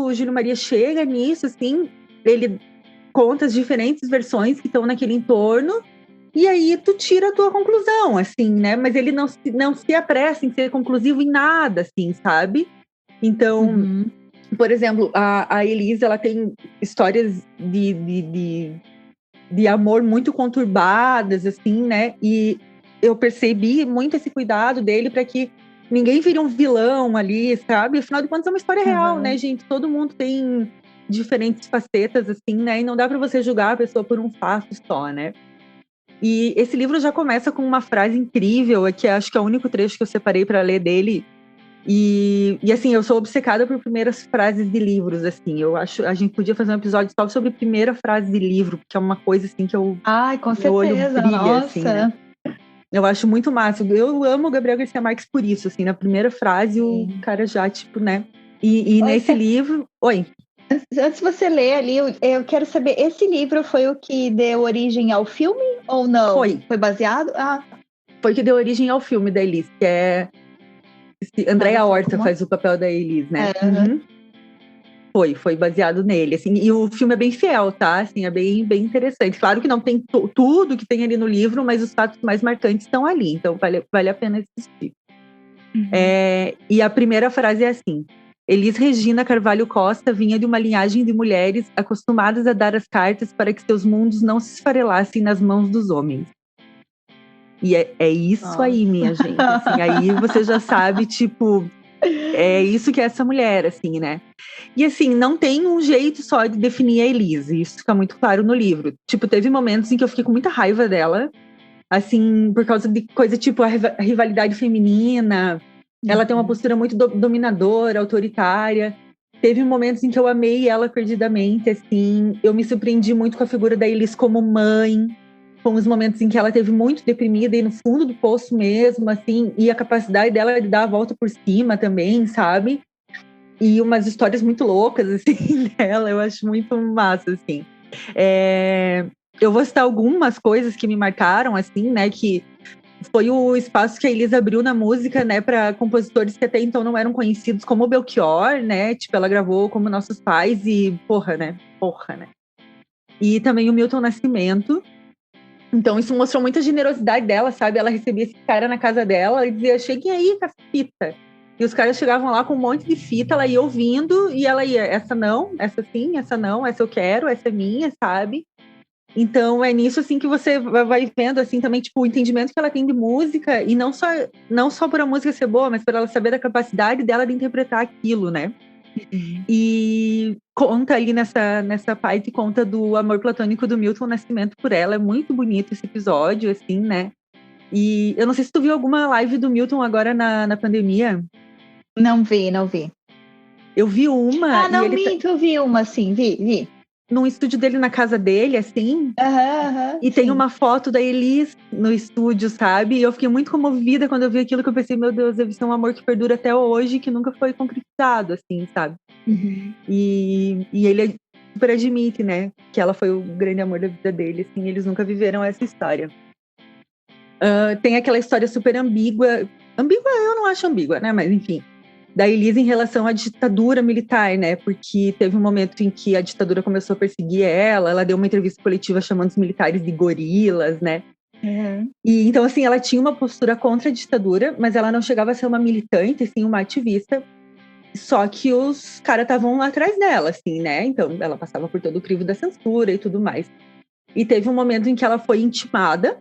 o Júlio Maria chega nisso, assim, ele conta as diferentes versões que estão naquele entorno, e aí tu tira a tua conclusão, assim, né? Mas ele não se apressa em ser conclusivo em nada, assim, sabe? Então, por exemplo, a Elise, ela tem histórias de amor muito conturbadas, assim, né? E eu percebi muito esse cuidado dele para que ninguém vire um vilão ali, sabe? Afinal de contas, é uma história real, né, gente? Todo mundo tem diferentes facetas, assim, né? E não dá para você julgar a pessoa por um fato só, né? E esse livro já começa com uma frase incrível, que acho que é o único trecho que eu separei para ler dele. E assim, eu sou obcecada por primeiras frases de livros, assim. Eu acho, a gente podia fazer um episódio só sobre primeira frase de livro, porque é uma coisa assim que Ai, com meu olho certeza, brilha, nossa. assim, né? Eu acho muito massa. Eu amo o Gabriel Garcia Marques por isso, assim, na primeira frase o cara já, tipo, né? E nesse livro... Oi. Antes de você ler ali, eu quero saber, esse livro foi o que deu origem ao filme ou não? Foi Baseado? Foi o que deu origem ao filme da Elise, que é... Andréa Horta faz o papel da Elise, né? Foi baseado nele, assim, e o filme é bem fiel, tá? Assim, é bem, bem interessante. Claro que não tem tudo que tem ali no livro, mas os fatos mais marcantes estão ali, então vale a pena assistir. E a primeira frase é assim: Elis Regina Carvalho Costa vinha de uma linhagem de mulheres acostumadas a dar as cartas para que seus mundos não se esfarelassem nas mãos dos homens. E é isso aí, minha gente. Assim, aí você já sabe, tipo, é isso que é essa mulher, assim, né? E assim, não tem um jeito só de definir a Elise, isso fica muito claro no livro. Tipo, teve momentos em que eu fiquei com muita raiva dela, assim, por causa de coisa tipo a rivalidade feminina. Ela tem uma postura muito dominadora, autoritária. Teve momentos em que eu amei ela perdidamente, assim. Eu me surpreendi muito com a figura da Elise como mãe, com os momentos em que ela teve muito deprimida e no fundo do poço mesmo, assim, e a capacidade dela de dar a volta por cima também, sabe? E umas histórias muito loucas, assim, dela, eu acho muito massa, assim. Eu vou citar algumas coisas que me marcaram, assim, né, que foi o espaço que a Elisa abriu na música, né, para compositores que até então não eram conhecidos, como o Belchior, né, tipo, ela gravou Como Nossos Pais e porra, né. E também o Milton Nascimento. Então isso mostrou muita generosidade dela, sabe? Ela recebia esse cara na casa dela e dizia, cheguem aí com a fita. E os caras chegavam lá com um monte de fita, ela ia ouvindo e ela ia, essa não, essa sim, essa não, essa eu quero, essa é minha, sabe? Então é nisso, assim, que você vai vendo, assim, também, tipo, o entendimento que ela tem de música, e não só por a música ser boa, mas por ela saber da capacidade dela de interpretar aquilo, né? E conta ali nessa parte, conta do amor platônico do Milton Nascimento por ela. É muito bonito esse episódio, assim, né? E eu não sei se tu viu alguma live do Milton agora na pandemia. Não vi. Eu vi uma. Eu vi uma, sim, vi. Num estúdio dele, na casa dele, assim. E tem uma foto da Elis no estúdio, sabe? E eu fiquei muito comovida quando eu vi aquilo, que eu pensei, meu Deus, deve ser um amor que perdura até hoje, que nunca foi concretizado, assim, sabe? E ele super admite, né, que ela foi o grande amor da vida dele, assim, eles nunca viveram essa história. Tem aquela história super ambígua eu não acho ambígua, né, mas enfim, da Elisa em relação à ditadura militar, né, porque teve um momento em que a ditadura começou a perseguir ela deu uma entrevista coletiva chamando os militares de gorilas, né. E então, assim, ela tinha uma postura contra a ditadura, mas ela não chegava a ser uma militante, assim, uma ativista. Só que os caras estavam atrás dela, assim, né? Então, ela passava por todo o crivo da censura e tudo mais. E teve um momento em que ela foi intimada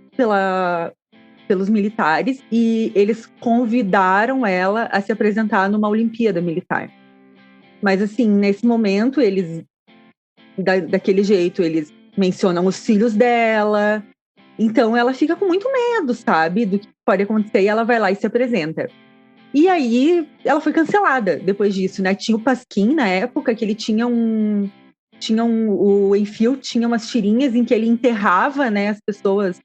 pelos militares e eles convidaram ela a se apresentar numa Olimpíada Militar. Mas, assim, nesse momento, eles, daquele jeito, eles mencionam os filhos dela. Então, ela fica com muito medo, sabe? Do que pode acontecer, e ela vai lá e se apresenta. E aí, ela foi cancelada depois disso, né? Tinha o Pasquim, na época, que ele o Enfield tinha umas tirinhas em que ele enterrava, né, as pessoas.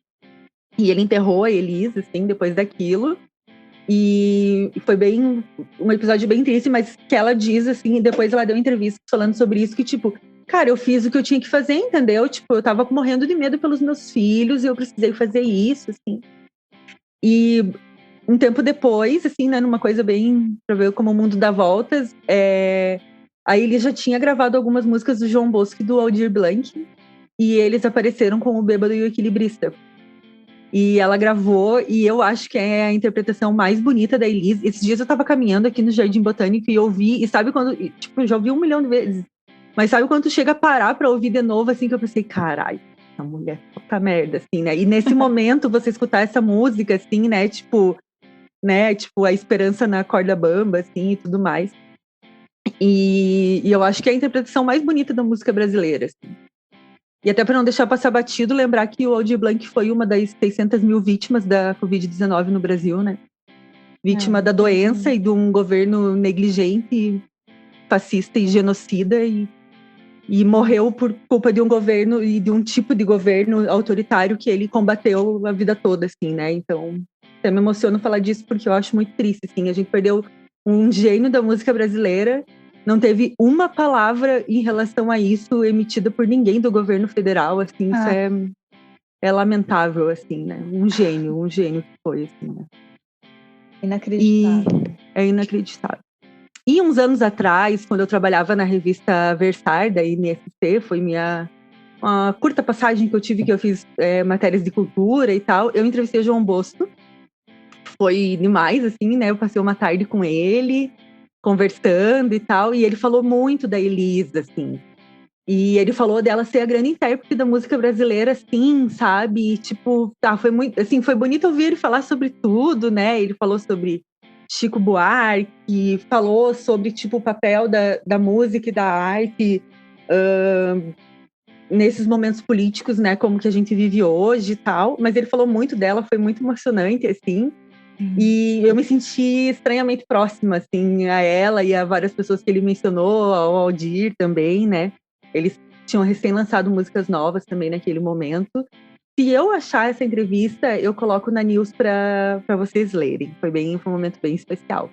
E ele enterrou a Elise, assim, depois daquilo. E foi um episódio bem triste, mas que ela diz, assim, depois ela deu entrevista falando sobre isso, que tipo, cara, eu fiz o que eu tinha que fazer, entendeu? Tipo, eu tava morrendo de medo pelos meus filhos e eu precisei fazer isso, assim. E um tempo depois, assim, né, numa coisa bem, pra ver como o mundo dá voltas, aí ele já tinha gravado algumas músicas do João Bosco e do Aldir Blanc, e eles apareceram com o Bêbado e o Equilibrista. E ela gravou, e eu acho que é a interpretação mais bonita da Elis. Esses dias eu tava caminhando aqui no Jardim Botânico e ouvi, e sabe quando, tipo, eu já ouvi 1 milhão de vezes, mas sabe quando tu chega a parar pra ouvir de novo, assim, que eu pensei, caralho, essa mulher puta merda, assim, né? E nesse momento, você escutar essa música, assim, né, tipo, a esperança na corda bamba, assim, e tudo mais. E eu acho que é a interpretação mais bonita da música brasileira, assim. E até para não deixar passar batido, lembrar que o Aldir Blanc foi uma das 600 mil vítimas da Covid-19 no Brasil, né? Vítima da doença e de um governo negligente, fascista e genocida, e morreu por culpa de um governo e de um tipo de governo autoritário que ele combateu a vida toda, assim, né? Então, até me emociono falar disso porque eu acho muito triste, assim. A gente perdeu um gênio da música brasileira. Não teve uma palavra em relação a isso emitida por ninguém do governo federal, assim, isso é lamentável, assim, né? Um gênio que foi, assim, né? Inacreditável. É inacreditável. E uns anos atrás, quando eu trabalhava na revista Versar, da INSC, foi uma curta passagem que eu fiz matérias de cultura e tal, eu entrevistei o João Bosco. Foi demais, assim, né? Eu passei uma tarde com ele, conversando e tal, e ele falou muito da Elis, assim. E ele falou dela ser a grande intérprete da música brasileira, assim, sabe? E, tipo, foi muito, assim, foi bonito ouvir ele falar sobre tudo, né? Ele falou sobre Chico Buarque, falou sobre, tipo, o papel da música e da arte nesses momentos políticos, né? Como que a gente vive hoje e tal. Mas ele falou muito dela, foi muito emocionante, assim. E eu me senti estranhamente próxima, assim, a ela e a várias pessoas que ele mencionou, ao Aldir também, né? Eles tinham recém lançado músicas novas também naquele momento. Se eu achar essa entrevista, eu coloco na news para vocês lerem. Foi um momento bem especial.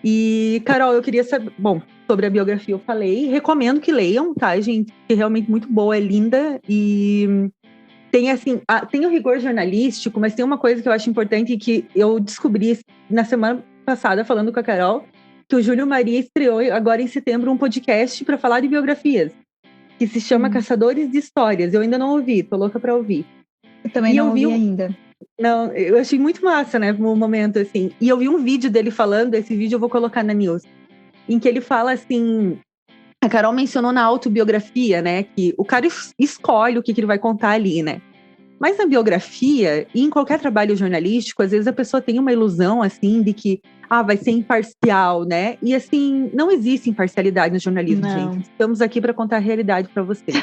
E, Carol, eu queria saber... Bom, sobre a biografia eu falei. Recomendo que leiam, tá, gente? Que é realmente muito boa, é linda. E tem, assim... tem o rigor jornalístico, mas tem uma coisa que eu acho importante que eu descobri na semana passada, falando com a Carol, que o Júlio Maria estreou agora em setembro um podcast para falar de biografias, que se chama Caçadores de Histórias. Eu ainda não ouvi, tô louca para ouvir. Eu também não ouvi ainda. Não, eu achei muito massa, né, no momento, assim. E eu vi um vídeo dele falando, esse vídeo eu vou colocar na news, em que ele fala assim... A Carol mencionou na autobiografia, né, que o cara escolhe o que ele vai contar ali, né? Mas na biografia, e em qualquer trabalho jornalístico, às vezes a pessoa tem uma ilusão, assim, de que vai ser imparcial, né? E, assim, não existe imparcialidade no jornalismo, gente. Estamos aqui para contar a realidade para vocês.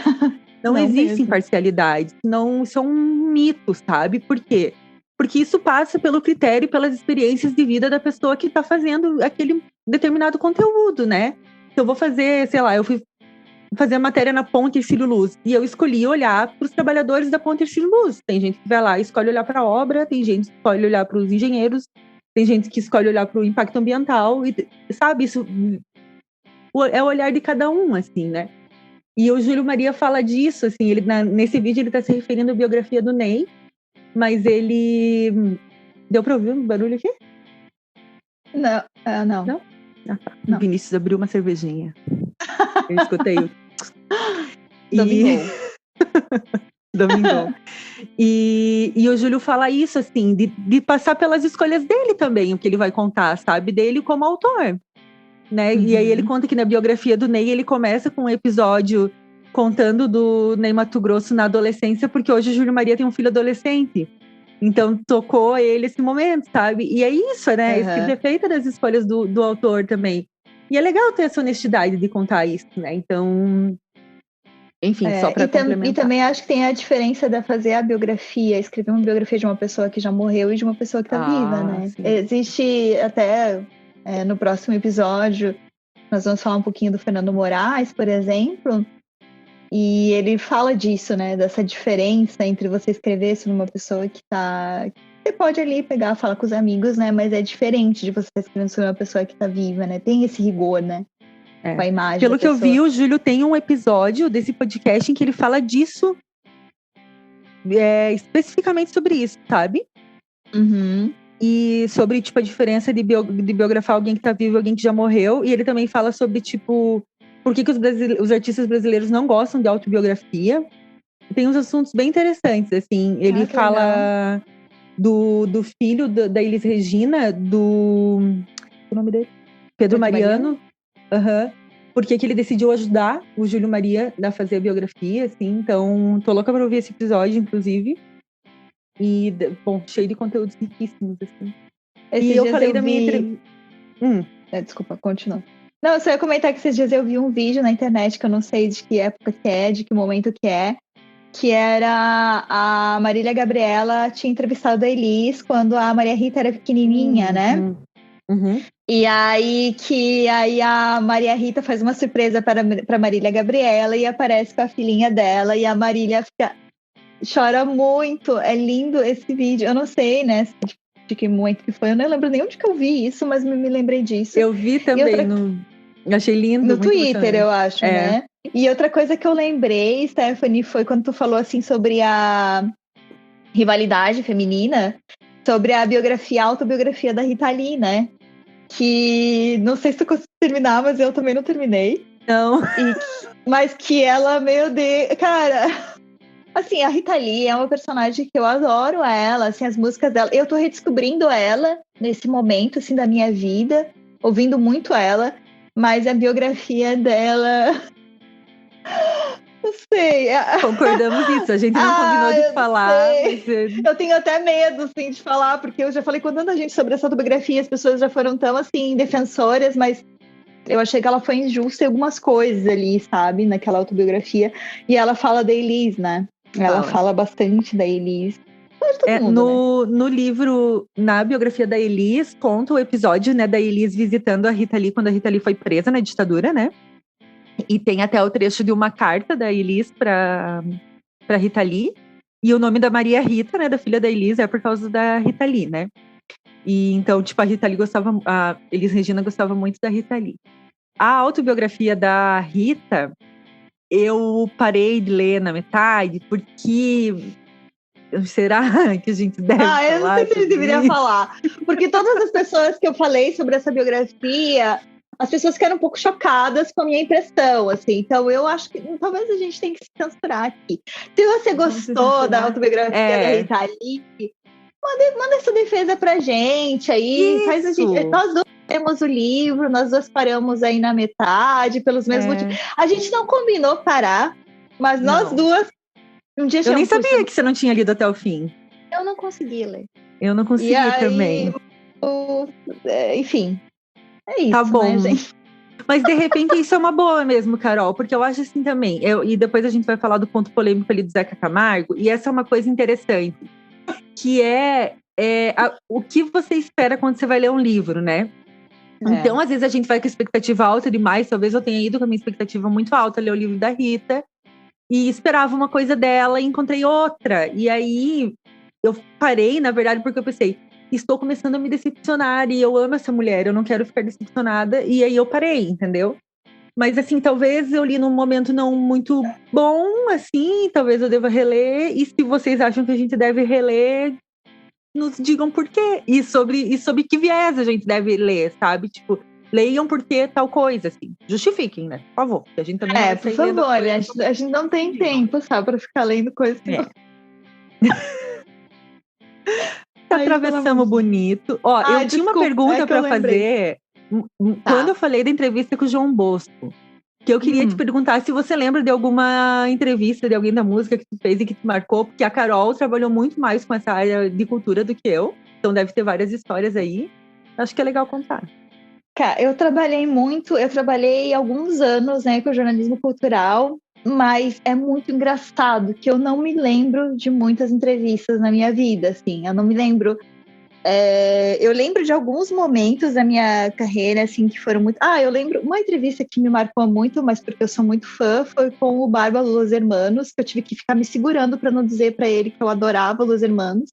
Não existe mesmo imparcialidade. Não, isso é um mito, sabe? Por quê? Porque isso passa pelo critério e pelas experiências de vida da pessoa que está fazendo aquele determinado conteúdo, né? Se eu vou fazer, sei lá, eu fui fazer a matéria na Ponte Ercílio Luz, e eu escolhi olhar para os trabalhadores da Ponte Ercílio Luz. Tem gente que vai lá e escolhe olhar para a obra, tem gente que escolhe olhar para os engenheiros, tem gente que escolhe olhar para o impacto ambiental, e, sabe, isso é o olhar de cada um, assim, né? E o Júlio Maria fala disso, assim, nesse vídeo ele está se referindo à biografia do Ney, mas ele... Deu para ouvir um barulho aqui? Não. Não? Ah, tá. Não. O Vinícius abriu uma cervejinha. Eu escutei o... Domingão. E o Júlio fala isso, assim, de passar pelas escolhas dele também, o que ele vai contar, sabe? Dele como autor, né? E aí ele conta que na biografia do Ney, ele começa com um episódio contando do Ney Matogrosso na adolescência, porque hoje o Júlio Maria tem um filho adolescente. Então, tocou ele esse momento, sabe? E é isso, né? Esse defeito das escolhas do autor também. E é legal ter essa honestidade de contar isso, né? Então, enfim, só para complementar. E também acho que tem a diferença de fazer a biografia, escrever uma biografia de uma pessoa que já morreu e de uma pessoa que está viva, né? Sim. Existe até, no próximo episódio, nós vamos falar um pouquinho do Fernando Moraes, por exemplo, e ele fala disso, né? Dessa diferença entre você escrever sobre uma pessoa que você pode ali pegar, falar com os amigos, né? Mas é diferente de você estar escrevendo sobre uma pessoa que tá viva, né? Tem esse rigor, né? Com a imagem Pelo da que eu pessoa. vi, o Júlio tem um episódio desse podcast em que ele fala disso, especificamente sobre isso, sabe? Uhum. E sobre, tipo, a diferença de biografar alguém que tá vivo e alguém que já morreu. E ele também fala sobre, tipo, por que os artistas brasileiros não gostam de autobiografia. Tem uns assuntos bem interessantes, assim. Ele que legal. fala do filho da Elis Regina, o nome dele? Pedro Mariano. Aham. Por que ele decidiu ajudar o Júlio Maria a fazer a biografia, assim. Então, tô louca pra ouvir esse episódio, inclusive. E, bom, cheio de conteúdos riquíssimos, assim. Esses e eu dias falei da minha entrevista. Desculpa, continua. Não, eu só ia comentar que esses dias eu vi um vídeo na internet, que eu não sei de que época que é, de que momento que era a Marília Gabriela tinha entrevistado a Elis quando a Maria Rita era pequenininha, né? Uhum. E aí a Maria Rita faz uma surpresa para Marília Gabriela e aparece com a filhinha dela e a Marília chora muito. É lindo esse vídeo. Eu não sei, né, de que momento que foi. Eu não lembro nem onde que eu vi isso, mas me lembrei disso. Eu vi também achei lindo. No muito Twitter, eu acho, né? E outra coisa que eu lembrei, Stephanie, foi quando tu falou assim sobre a rivalidade feminina, sobre a autobiografia da Rita Lee, né? Que não sei se tu conseguiu terminar, mas eu também não terminei. Não. Mas que ela, meu Deus, cara, assim, a Rita Lee é uma personagem que eu adoro ela, assim, as músicas dela. Eu tô redescobrindo ela nesse momento, assim, da minha vida, ouvindo muito ela, mas a biografia dela... Não sei. Concordamos nisso, a gente não combinou de falar. Mas... Eu tenho até medo, assim, de falar, porque eu já falei com tanta gente sobre essa autobiografia, as pessoas já foram tão, assim, defensoras, mas eu achei que ela foi injusta em algumas coisas ali, sabe, naquela autobiografia. E ela fala da Elis, né? Ela fala bastante da Elis. Todo mundo, no livro, na biografia da Elis, conta o episódio, né, da Elis visitando a Rita Lee quando a Rita Lee foi presa na ditadura, né? E tem até o trecho de uma carta da Elis para Rita Lee. E o nome da Maria Rita, né, da filha da Elis, é por causa da Rita Lee, né? E então, tipo, a Elis Regina gostava muito da Rita Lee. A autobiografia da Rita, eu parei de ler na metade, porque... Será que a gente deve falar? Eu não sei se a gente deveria falar. Porque todas as pessoas que eu falei sobre essa biografia, as pessoas ficaram um pouco chocadas com a minha impressão, assim. Então, eu acho que talvez a gente tenha que se censurar aqui. Se você gostou da autobiografia da Rita Lee, manda essa defesa pra gente aí. Faz a gente... Nós duas temos o livro, nós duas paramos aí na metade, pelos mesmos motivos. A gente não combinou parar, mas nós duas... Um dia eu nem sabia que você não tinha lido até o fim. Eu não consegui ler. Eu não consegui também. Enfim, é isso, tá bom. né, gente? Mas, de repente, isso é uma boa mesmo, Carol, porque eu acho assim também. E depois a gente vai falar do ponto polêmico ali do Zeca Camargo, e essa é uma coisa interessante, que o que você espera quando você vai ler um livro, né? Então, às vezes, a gente vai com a expectativa alta demais, talvez eu tenha ido com a minha expectativa muito alta, ler o livro da Rita, e esperava uma coisa dela e encontrei outra. E aí, eu parei, na verdade, porque eu pensei, estou começando a me decepcionar e eu amo essa mulher, eu não quero ficar decepcionada. E aí eu parei, entendeu? Mas, assim, talvez eu li num momento não muito bom, assim, talvez eu deva reler. E se vocês acham que a gente deve reler, nos digam por quê. E sobre que viés a gente deve ler, sabe? Tipo, leiam porque tal coisa, assim. Justifiquem, né? Por favor. A gente também por favor, a gente não tem tempo, sabe, para ficar lendo coisas que não... Atravessamos bonito. Ó, eu tinha uma pergunta para fazer quando eu falei da entrevista com o João Bosco. Que eu queria te perguntar se você lembra de alguma entrevista de alguém da música que tu fez e que te marcou, porque a Carol trabalhou muito mais com essa área de cultura do que eu. Então deve ter várias histórias aí. Acho que é legal contar. Cara, eu trabalhei alguns anos, né, com jornalismo cultural, mas é muito engraçado que eu não me lembro de muitas entrevistas na minha vida, assim, eu não me lembro. Eu lembro de alguns momentos da minha carreira, assim, que foram muito... eu lembro uma entrevista que me marcou muito, mas porque eu sou muito fã, foi com o Barba Los Hermanos, que eu tive que ficar me segurando para não dizer para ele que eu adorava Los Hermanos.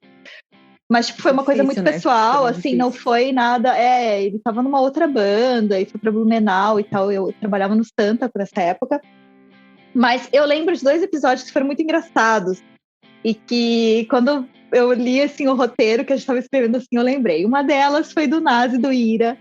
Mas, tipo, foi uma coisa muito pessoal, assim, não foi nada... ele tava numa outra banda, e foi pra Blumenau e tal, eu trabalhava no Santa por essa época. Mas eu lembro de 2 episódios que foram muito engraçados, e que, quando eu li, assim, o roteiro que a gente tava escrevendo, assim, eu lembrei. Uma delas foi do Nazi, do Ira,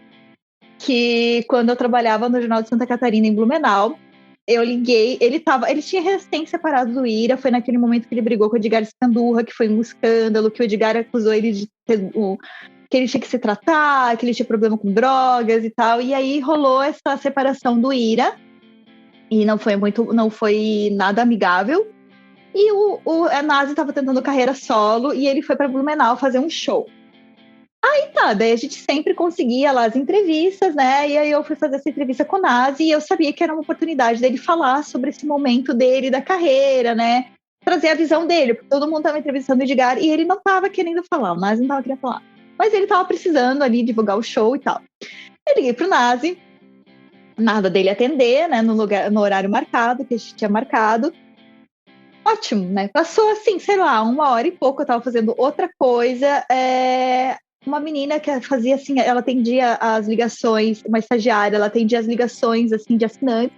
que quando eu trabalhava no Jornal de Santa Catarina, em Blumenau, eu liguei, ele tinha recém-separado do Ira, foi naquele momento que ele brigou com o Edgar Scandurra, que foi um escândalo, que o Edgar acusou ele de que ele tinha que se tratar, que ele tinha problema com drogas e tal, e aí rolou essa separação do Ira, e não foi nada amigável, e a Nazi estava tentando carreira solo, e ele foi para Blumenau fazer um show. Daí a gente sempre conseguia lá as entrevistas, né? E aí eu fui fazer essa entrevista com o Nazi e eu sabia que era uma oportunidade dele falar sobre esse momento dele da carreira, né? Trazer a visão dele, porque todo mundo estava entrevistando o Edgar e ele não estava querendo falar, o Nazi não estava querendo falar. Mas ele estava precisando ali divulgar o show e tal. Eu liguei pro Nazi, nada dele atender, né? No horário marcado, que a gente tinha marcado. Ótimo, né? Passou assim, sei lá, 1 hora e pouco, eu estava fazendo outra coisa. Uma menina que fazia assim, ela atendia as ligações, uma estagiária, ela atendia as ligações assim de assinantes.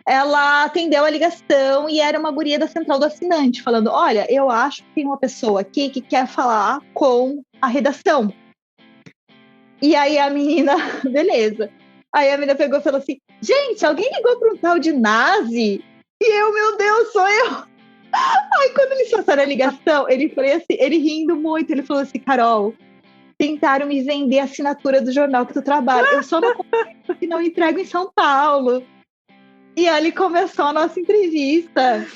Ela atendeu a ligação e era uma guria da central do assinante, falando: olha, eu acho que tem uma pessoa aqui que quer falar com a redação. E aí a menina, beleza. Aí a menina pegou e falou assim: gente, alguém ligou para um tal de Nazi? E eu, meu Deus, sou eu! Aí quando eles passaram a ligação, ele foi assim, ele rindo muito, ele falou assim: Carol, tentaram me vender a assinatura do jornal que tu trabalha. Eu só não consigo que não entrego em São Paulo. E ali começou a nossa entrevista.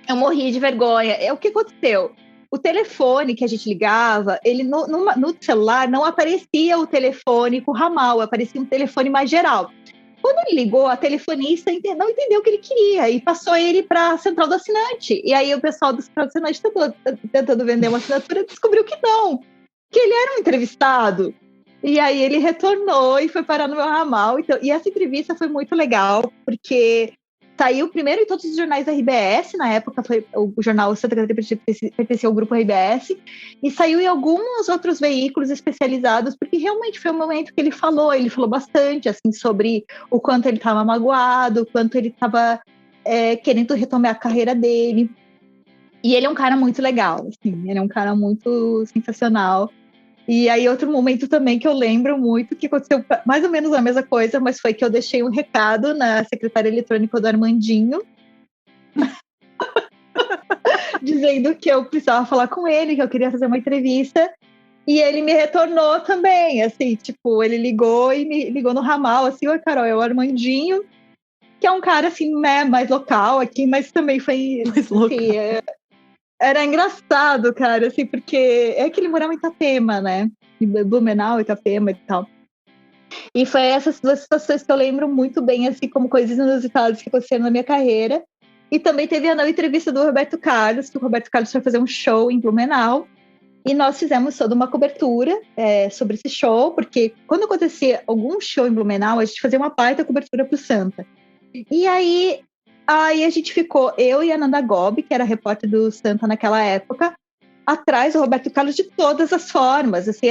Eu morri de vergonha. O que aconteceu? O telefone que a gente ligava, ele no celular não aparecia o telefone com o ramal, aparecia um telefone mais geral. Quando ele ligou, a telefonista não entendeu o que ele queria e passou ele para a central do assinante. E aí o pessoal do central do assinante tentando vender uma assinatura descobriu que não, que ele era um entrevistado. E aí ele retornou e foi parar no meu ramal. Então, e essa entrevista foi muito legal, porque saiu primeiro em todos os jornais da RBS, na época foi o jornal Santa Catarina pertencia ao grupo RBS, e saiu em alguns outros veículos especializados, porque realmente foi um momento que ele falou bastante assim, sobre o quanto ele estava magoado, o quanto ele estava querendo retomar a carreira dele. E ele é um cara muito legal, assim, ele é um cara muito sensacional. E aí outro momento também que eu lembro muito, que aconteceu mais ou menos a mesma coisa, mas foi que eu deixei um recado na secretária eletrônica do Armandinho, dizendo que eu precisava falar com ele, que eu queria fazer uma entrevista, e ele me retornou também, assim, tipo, ele ligou e me ligou no ramal, assim: oi, Carol, é o Armandinho, que é um cara, assim, né, mais local aqui, mas também foi, assim, era engraçado, cara, assim, porque é que ele morava em Itapema, né? Em Blumenau, Itapema e tal. E foi essas 2 situações que eu lembro muito bem, assim, como coisas inusitadas que aconteceram na minha carreira. E também teve a não entrevista do Roberto Carlos, que o Roberto Carlos foi fazer um show em Blumenau. E nós fizemos toda uma cobertura sobre esse show, porque quando acontecia algum show em Blumenau, a gente fazia uma baita cobertura pro Santa. E aí a gente ficou, eu e a Nanda Gobi, que era repórter do Santa naquela época, atrás do Roberto Carlos de todas as formas. Assim,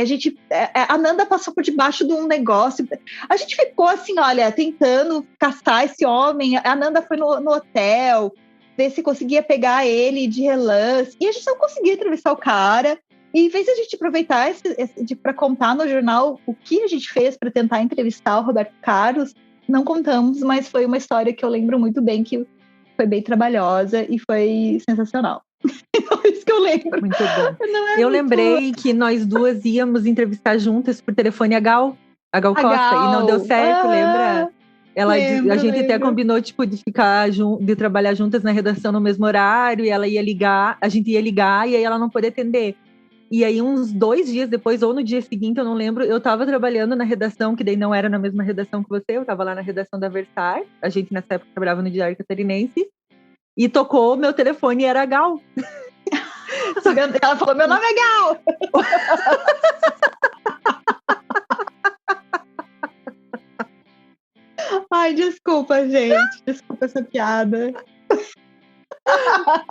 a Nanda passou por debaixo de um negócio. A gente ficou assim, olha, tentando caçar esse homem. A Nanda foi no hotel, ver se conseguia pegar ele de relance. E a gente não conseguia entrevistar o cara. E em vez de a gente aproveitar para contar no jornal o que a gente fez para tentar entrevistar o Roberto Carlos, não contamos, mas foi uma história que eu lembro muito bem, que foi bem trabalhosa e foi sensacional. Então, isso que eu lembro. Muito bom. Eu lembrei que nós duas íamos entrevistar juntas por telefone a Gal Costa, e não deu certo, lembra? A gente até combinou, tipo, de ficar de trabalhar juntas na redação no mesmo horário, e ela ia ligar, a gente ia ligar, e aí ela não podia atender. E aí, uns 2 dias depois, ou no dia seguinte, eu não lembro, eu tava trabalhando na redação, que daí não era na mesma redação que você, eu tava lá na redação da Versar, a gente nessa época trabalhava no Diário Catarinense, e tocou meu telefone e era a Gal. Ela falou: meu nome é Gal! Ai, desculpa, gente. Desculpa essa piada.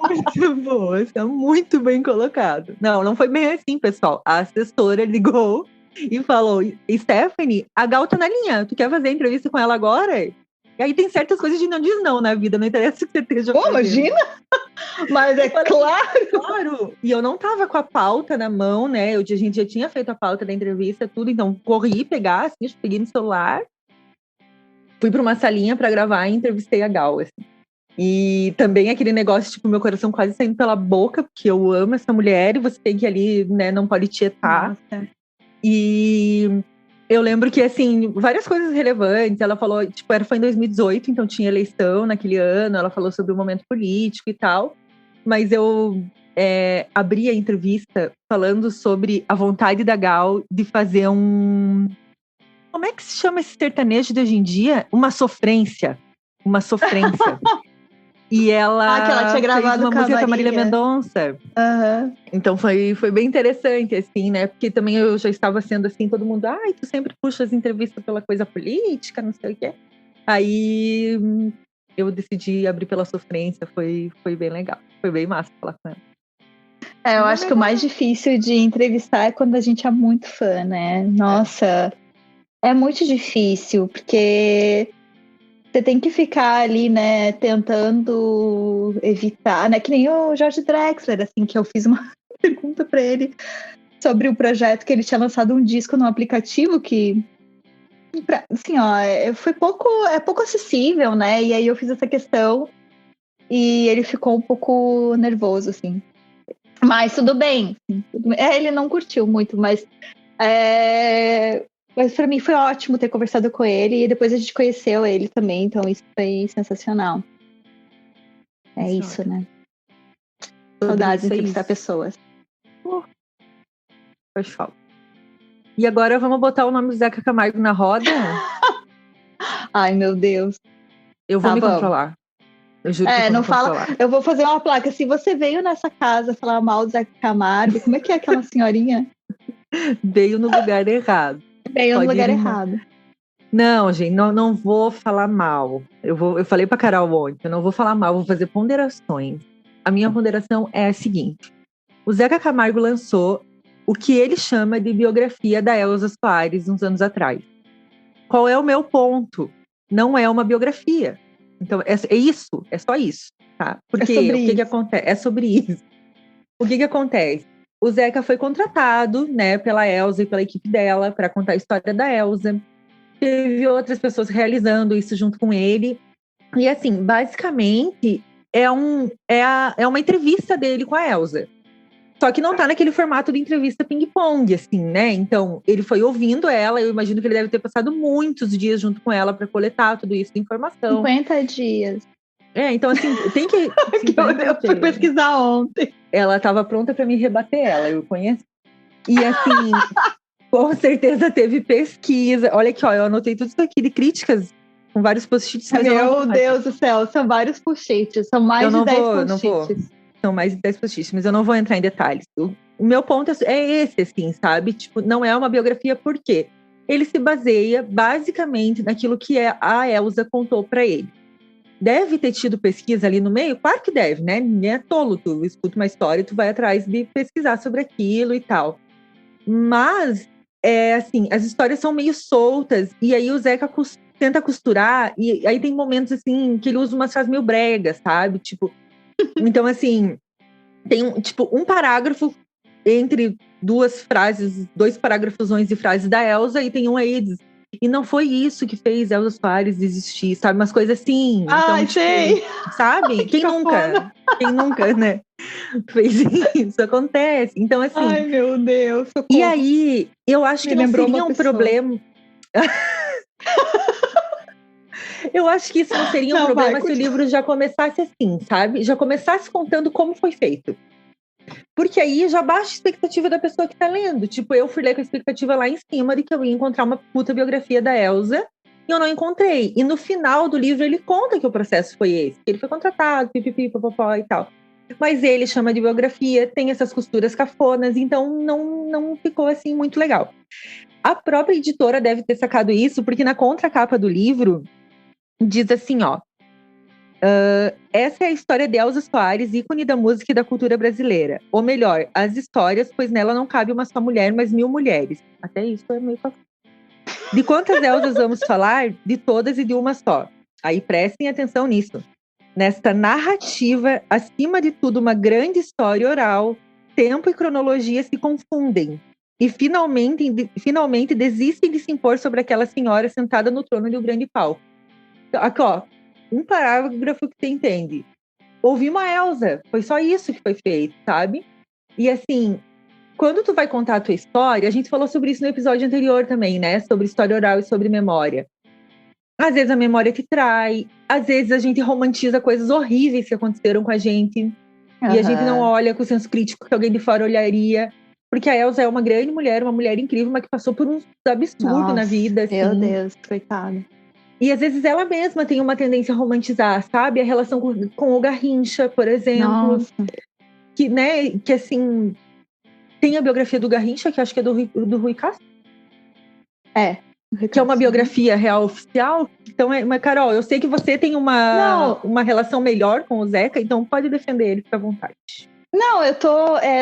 Muito boa, está muito bem colocado. Não foi bem assim, pessoal. A assessora ligou e falou: Stephanie, a Gal tá na linha, tu quer fazer entrevista com ela agora? E aí tem certas coisas de não diz não na vida, não interessa o que você esteja fazendo. Imagina! Mas é claro! Claro! E eu não tava com a pauta na mão, né? A gente já tinha feito a pauta da entrevista, tudo, então corri pegar, assim, peguei no celular, fui pra uma salinha pra gravar e entrevistei a Gal, assim. E também aquele negócio, tipo, meu coração quase saindo pela boca, porque eu amo essa mulher e você tem que ali, né, não pode tietar. Nossa. E eu lembro que, assim, várias coisas relevantes. Ela falou, tipo, foi em 2018, então tinha eleição naquele ano. Ela falou sobre o momento político e tal. Mas eu abri a entrevista falando sobre a vontade da Gal de fazer um... Como é que se chama esse sertanejo de hoje em dia? Uma sofrência. Uma sofrência. E ela, que ela tinha gravado fez uma música com a Marília Mendonça. Uhum. Então foi bem interessante, assim, né? Porque também eu já estava sendo assim, todo mundo, tu sempre puxa as entrevistas pela coisa política, não sei o quê. Aí eu decidi abrir pela sofrência, foi bem legal. Foi bem massa falar com ela. Eu acho que o mais difícil de entrevistar é quando a gente é muito fã, né? Nossa, é muito difícil, porque você tem que ficar ali, né, tentando evitar, né? Que nem o Jorge Drexler, assim, que eu fiz uma pergunta para ele sobre o projeto que ele tinha lançado um disco no aplicativo que, assim, foi pouco acessível, né? E aí eu fiz essa questão e ele ficou um pouco nervoso, assim. Mas tudo bem. Ele não curtiu muito, mas para mim foi ótimo ter conversado com ele e depois a gente conheceu ele também, então isso foi sensacional. É isso, né? Saudades de entrevistar pessoas. Faz falta. E agora vamos botar o nome do Zeca Camargo na roda? Ai, meu Deus. Eu vou me controlar. Eu juro que eu vou não fala. Eu vou fazer uma placa. Se você veio nessa casa falar mal do Zeca Camargo, como é que é aquela senhorinha? Veio no lugar errado. Veio no lugar errado. Não, gente, não vou falar mal. Eu falei pra Carol ontem, eu não vou falar mal, vou fazer ponderações. A minha ponderação é a seguinte: o Zeca Camargo lançou o que ele chama de biografia da Elza Soares uns anos atrás. Qual é o meu ponto? Não é uma biografia. Então, é isso, é só isso, tá? Porque o que acontece? É sobre isso. O que acontece? O Zeca foi contratado, né, pela Elza e pela equipe dela para contar a história da Elza. Teve outras pessoas realizando isso junto com ele. E, assim, basicamente, é uma entrevista dele com a Elza. Só que não tá naquele formato de entrevista ping-pong, assim, né? Então, ele foi ouvindo ela, eu imagino que ele deve ter passado muitos dias junto com ela para coletar tudo isso de informação. 50 dias. Então, assim, tem que... eu fui pesquisar ontem. Ela estava pronta para me rebater ela, eu conheço. E, assim, com certeza teve pesquisa. Olha aqui, ó, eu anotei tudo isso aqui de críticas com vários post-its. Meu Deus do céu, são vários post-its, são mais de 10 post-its. São mais de 10 post-its, mas eu não vou entrar em detalhes. O meu ponto é esse, assim, sabe? Tipo, não é uma biografia, por quê? Ele se baseia basicamente naquilo que a Elza contou para ele. Deve ter tido pesquisa ali no meio? Claro que deve, né? Ninguém é tolo, tu escuta uma história e tu vai atrás de pesquisar sobre aquilo e tal. Mas, assim, as histórias são meio soltas, e aí o Zeca tenta costurar, e aí tem momentos, assim, que ele usa umas frases meio bregas, sabe? Tipo, então, assim, tem um parágrafo entre dois parágrafos de frases da Elza, e tem um aí diz, e não foi isso que fez Elza Soares desistir, sabe? Umas coisas assim. Ai, então, sei! Sabe? Ai, Quem nunca, né? Fez isso, acontece. Então, assim... Ai, meu Deus, socorro. E aí, eu acho que não seria um problema... Eu acho que isso não seria um problema se o livro já começasse assim, sabe? Já começasse contando como foi feito. Porque aí já baixa a expectativa da pessoa que tá lendo. Tipo, eu fui ler com a expectativa lá em cima de que eu ia encontrar uma puta biografia da Elza, e eu não encontrei. E no final do livro ele conta que o processo foi esse. Que ele foi contratado, pipipi, popopó e tal. Mas ele chama de biografia, tem essas costuras cafonas, então não ficou assim muito legal. A própria editora deve ter sacado isso, porque na contracapa do livro diz assim, ó, Essa é a história de Elza Soares, ícone da música e da cultura brasileira. Ou melhor, as histórias, pois nela não cabe uma só mulher, mas 1000 mulheres. Até isso é meio... De quantas Elzas vamos falar? De todas e de uma só. Aí prestem atenção nisso. Nesta narrativa, acima de tudo, uma grande história oral, tempo e cronologia se confundem. E finalmente desistem de se impor sobre aquela senhora sentada no trono de um grande palco. Aqui, ó, um parágrafo que você entende. Ouvimos a Elza, foi só isso que foi feito, sabe? E assim, quando tu vai contar a tua história, a gente falou sobre isso no episódio anterior também, né? Sobre história oral e sobre memória. Às vezes a memória te trai, às vezes a gente romantiza coisas horríveis que aconteceram com a gente. E a gente não olha com o senso crítico que alguém de fora olharia. Porque a Elza é uma grande mulher, uma mulher incrível, mas que passou por um absurdo na vida. Assim. Meu Deus, coitada. E às vezes ela mesma tem uma tendência a romantizar, sabe? A relação com o Garrincha, por exemplo. Nossa. Que, né, que assim... Tem a biografia do Garrincha, que acho que é do Rui Castro. Que é uma biografia real oficial. Então, mas Carol, eu sei que você tem uma relação melhor com o Zeca, então pode defender ele, fica à vontade. Não, eu tô...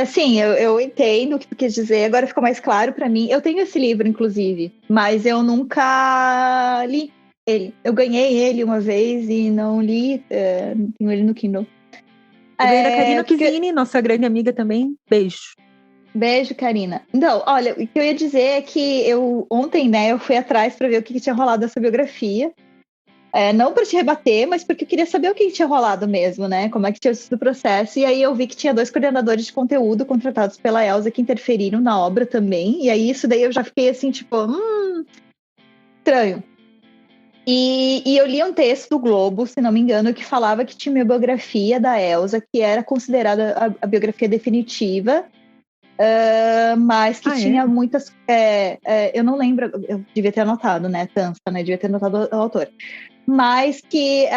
sim, eu entendo o que tu quis dizer. Agora ficou mais claro pra mim. Eu tenho esse livro, inclusive, mas eu nunca li ele. Eu ganhei ele uma vez e não li. Tenho ele no Kindle. Eu ganhei da Karina Pizzini, nossa grande amiga também. Beijo. Beijo, Karina. Então, olha, o que eu ia dizer é que ontem, né, eu fui atrás para ver o que tinha rolado dessa biografia. Não para te rebater, mas porque eu queria saber o que tinha rolado mesmo, né? Como é que tinha sido o processo. E aí eu vi que tinha 2 coordenadores de conteúdo contratados pela Elza que interferiram na obra também. E aí isso daí eu já fiquei assim, tipo, estranho. E eu li um texto do Globo, se não me engano, que falava que tinha uma biografia da Elza, que era considerada a biografia definitiva, mas que tinha muitas... eu não lembro, eu devia ter anotado, né, Tança, né, devia ter anotado o autor. Mas que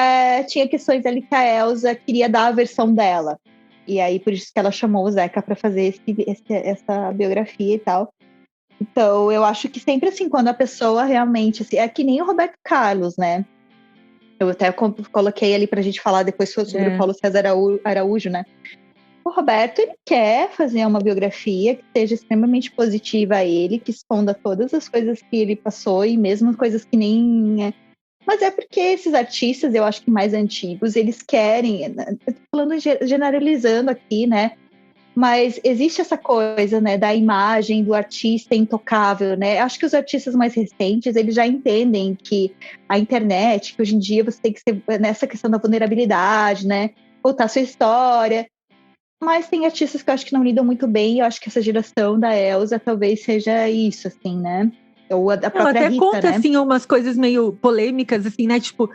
tinha questões ali que a Elza queria dar a versão dela. E aí, por isso que ela chamou o Zeca para fazer essa biografia e tal. Então, eu acho que sempre assim, quando a pessoa realmente... Assim, é que nem o Roberto Carlos, né? Eu até coloquei ali pra gente falar depois sobre o Paulo César Araújo, né? O Roberto, ele quer fazer uma biografia que seja extremamente positiva a ele, que esconda todas as coisas que ele passou e mesmo coisas que nem... Mas é porque esses artistas, eu acho que mais antigos, eles querem... Eu tô falando generalizando aqui, né? Mas existe essa coisa, né, da imagem do artista intocável, né? Acho que os artistas mais recentes, eles já entendem que a internet, que hoje em dia você tem que ser nessa questão da vulnerabilidade, né? Contar sua história. Mas tem artistas que eu acho que não lidam muito bem, e eu acho que essa geração da Elza talvez seja isso, assim, né? Ou a própria Ela até Rita, conta, né? assim, umas coisas meio polêmicas, assim, né? Tipo,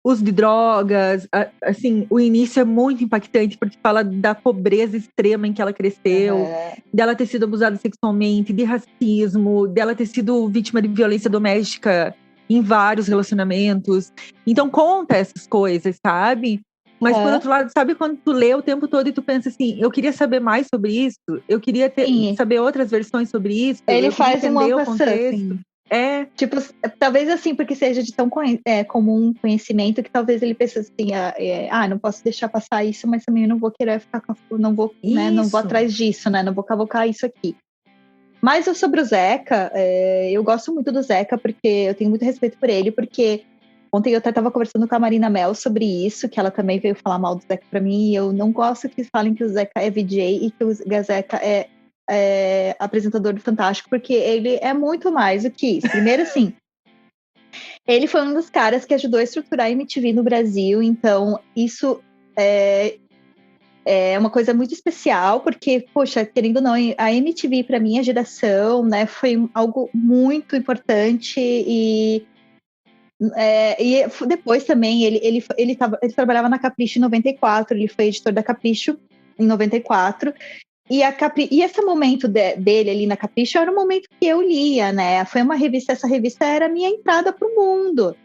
uso de drogas, assim, o início é muito impactante, porque fala da pobreza extrema em que ela cresceu, dela ter sido abusada sexualmente, de racismo, dela ter sido vítima de violência doméstica em vários relacionamentos. Então, conta essas coisas, sabe? Mas, por outro lado, sabe quando tu lê o tempo todo e tu pensa assim, eu queria saber mais sobre isso, eu queria saber outras versões sobre isso, ele faz uma entender o contexto. Assim. Tipo, talvez assim, porque seja de tão comum conhecimento que talvez ele pense assim, não posso deixar passar isso, mas também eu não vou querer ficar não vou atrás disso, né? Não vou cavocar isso aqui. Mas sobre o Zeca, eu gosto muito do Zeca, porque eu tenho muito respeito por ele, porque ontem eu até estava conversando com a Marina Mel sobre isso, que ela também veio falar mal do Zeca pra mim, e eu não gosto que falem que o Zeca é VJ e que o Zeca é apresentador do Fantástico, porque ele é muito mais do que isso. Primeiro, assim, ele foi um dos caras que ajudou a estruturar a MTV no Brasil, então isso é uma coisa muito especial, porque, poxa, querendo ou não, a MTV, para minha geração, né, foi algo muito importante e depois também ele trabalhava na Capricho em 94, ele foi editor da Capricho em 94, e esse momento dele ali na Capricho era um momento que eu lia, né? Foi uma revista, essa revista era a minha entrada para o mundo,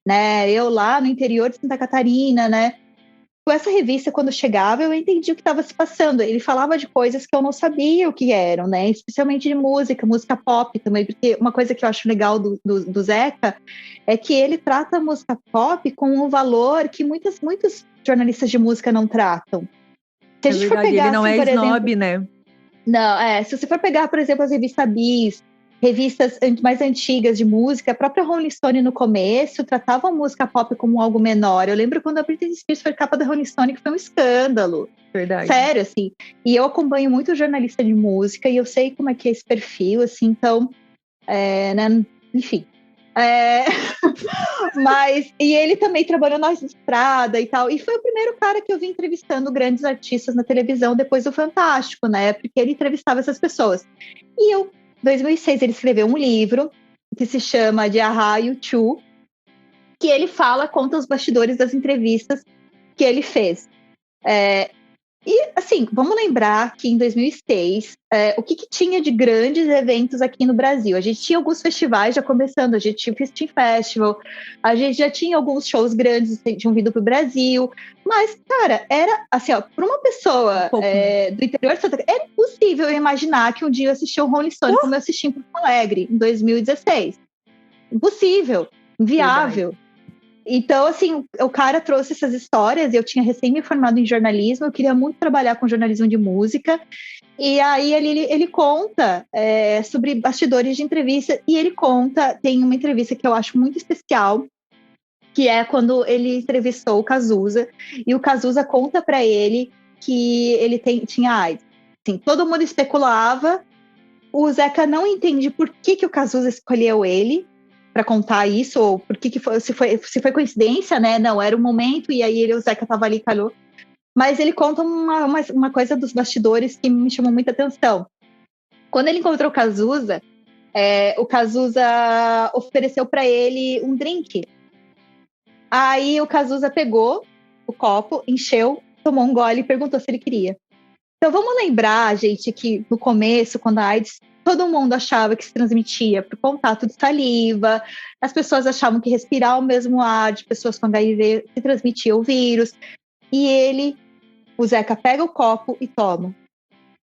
né? Eu lá no interior de Santa Catarina, né? com essa revista, quando chegava, eu entendi o que estava se passando. Ele falava de coisas que eu não sabia o que eram, né? Especialmente de música pop também, porque uma coisa que eu acho legal do Zeca é que ele trata a música pop com um valor que muitos jornalistas de música não tratam. Se a gente for pegar, ele não assim, é por snob, exemplo, né? não, se você for pegar, por exemplo, as revistas Bis, revistas mais antigas de música, a própria Rolling Stone no começo tratava a música pop como algo menor. Eu lembro quando a Britney Spears foi capa da Rolling Stone, que foi um escândalo. Verdade. Sério, assim. E eu acompanho muito jornalista de música e eu sei como é que é esse perfil, assim, então, né, enfim. E ele também trabalhou na estrada e tal, e foi o primeiro cara que eu vi entrevistando grandes artistas na televisão depois do Fantástico, né, porque ele entrevistava essas pessoas. E em 2006 ele escreveu um livro que se chama de Aha U2, que ele conta os bastidores das entrevistas que ele fez. E, assim, vamos lembrar que em 2006, o que tinha de grandes eventos aqui no Brasil? A gente tinha alguns festivais já começando, a gente tinha o Festim Festival, a gente já tinha alguns shows grandes que tinham vindo para o Brasil, mas, cara, era assim, para uma pessoa do interior de Santa Catarina, era impossível imaginar que um dia eu assistia o Rolling Stone como eu assisti em Porto Alegre, em 2016. Impossível, inviável. Verdade. Então, assim, o cara trouxe essas histórias, eu tinha recém me formado em jornalismo, eu queria muito trabalhar com jornalismo de música, e aí ele conta sobre bastidores de entrevista, e ele tem uma entrevista que eu acho muito especial, que é quando ele entrevistou o Cazuza, e o Cazuza conta para ele que ele tinha AIDS. Assim, todo mundo especulava, o Zeca não entende por que o Cazuza escolheu ele para contar isso, ou por que foi, se foi coincidência, né? Não, era um momento, e aí o Zeca estava ali e calhou. Mas ele conta uma coisa dos bastidores que me chamou muita atenção. Quando ele encontrou o Cazuza ofereceu para ele um drink. Aí o Cazuza pegou o copo, encheu, tomou um gole e perguntou se ele queria. Então vamos lembrar, gente, que no começo, quando a AIDS, todo mundo achava que se transmitia por contato de saliva, as pessoas achavam que respirar o mesmo ar de pessoas com HIV se transmitia o vírus, e o Zeca pega o copo e toma.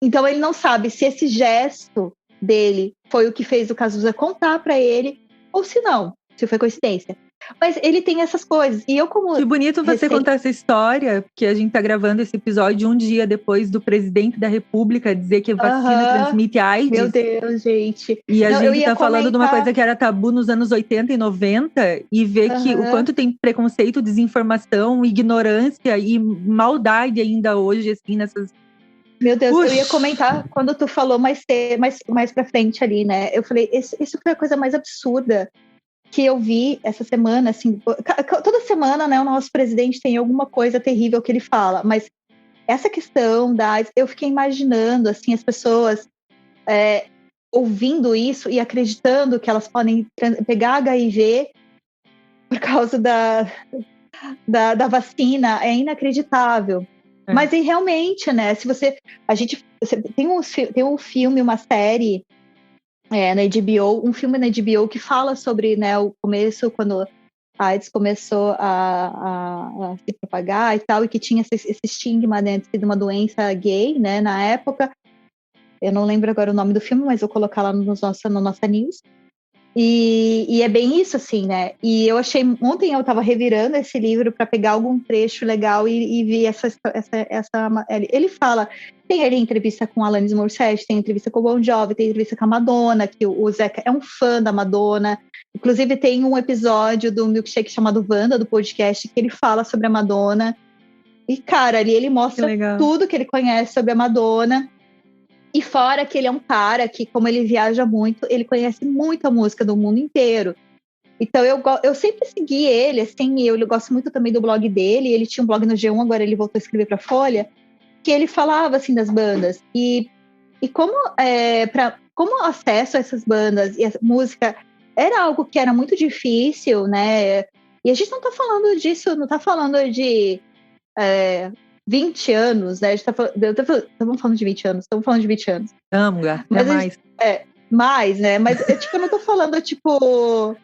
Então ele não sabe se esse gesto dele foi o que fez o Cazuza contar para ele, ou se não, se foi coincidência. Mas ele tem essas coisas. E eu, como. Que bonito você contar essa história, porque a gente tá gravando esse episódio um dia depois do presidente da República dizer que a vacina transmite AIDS. Meu Deus, gente. E a gente tá falando de uma coisa que era tabu nos anos 80 e 90, e ver que o quanto tem preconceito, desinformação, ignorância e maldade ainda hoje, assim, nessas. Meu Deus, eu ia comentar quando tu falou mais pra frente ali, né? Eu falei, isso foi a coisa mais absurda que eu vi essa semana, assim, toda semana, né, o nosso presidente tem alguma coisa terrível que ele fala, mas essa questão eu fiquei imaginando, assim, as pessoas ouvindo isso e acreditando que elas podem pegar HIV por causa da vacina, é inacreditável. Mas realmente, né, você tem um filme, uma série na HBO, um filme na HBO que fala sobre, né, o começo, quando a AIDS começou a se propagar e tal, e que tinha esse estigma, né, de ser uma doença gay, né, na época. Eu não lembro agora o nome do filme, mas vou colocar lá no nossa news. E é bem isso, assim, né? E eu achei... Ontem eu estava revirando esse livro para pegar algum trecho legal e vi essa... Ele fala... Tem ali entrevista com a Alanis Morissette, tem entrevista com o Bon Jovi, tem entrevista com a Madonna, que o Zeca é um fã da Madonna. Inclusive tem um episódio do Milkshake chamado Wanda, do podcast, que ele fala sobre a Madonna. E, cara, ali ele mostra tudo que ele conhece sobre a Madonna. E fora que ele é um cara que, como ele viaja muito, ele conhece muita música do mundo inteiro. Então eu sempre segui ele, assim, eu gosto muito também do blog dele. Ele tinha um blog no G1, agora ele voltou a escrever para a Folha, que ele falava, assim, das bandas. E como acesso a essas bandas e a música era algo que era muito difícil, né? E a gente não tá falando disso, não tá falando de... 20 anos, né? Estamos falando de 20 anos, estamos falando de 20 anos. Mas mais. Mais, né? Mas eu não tô falando, tipo,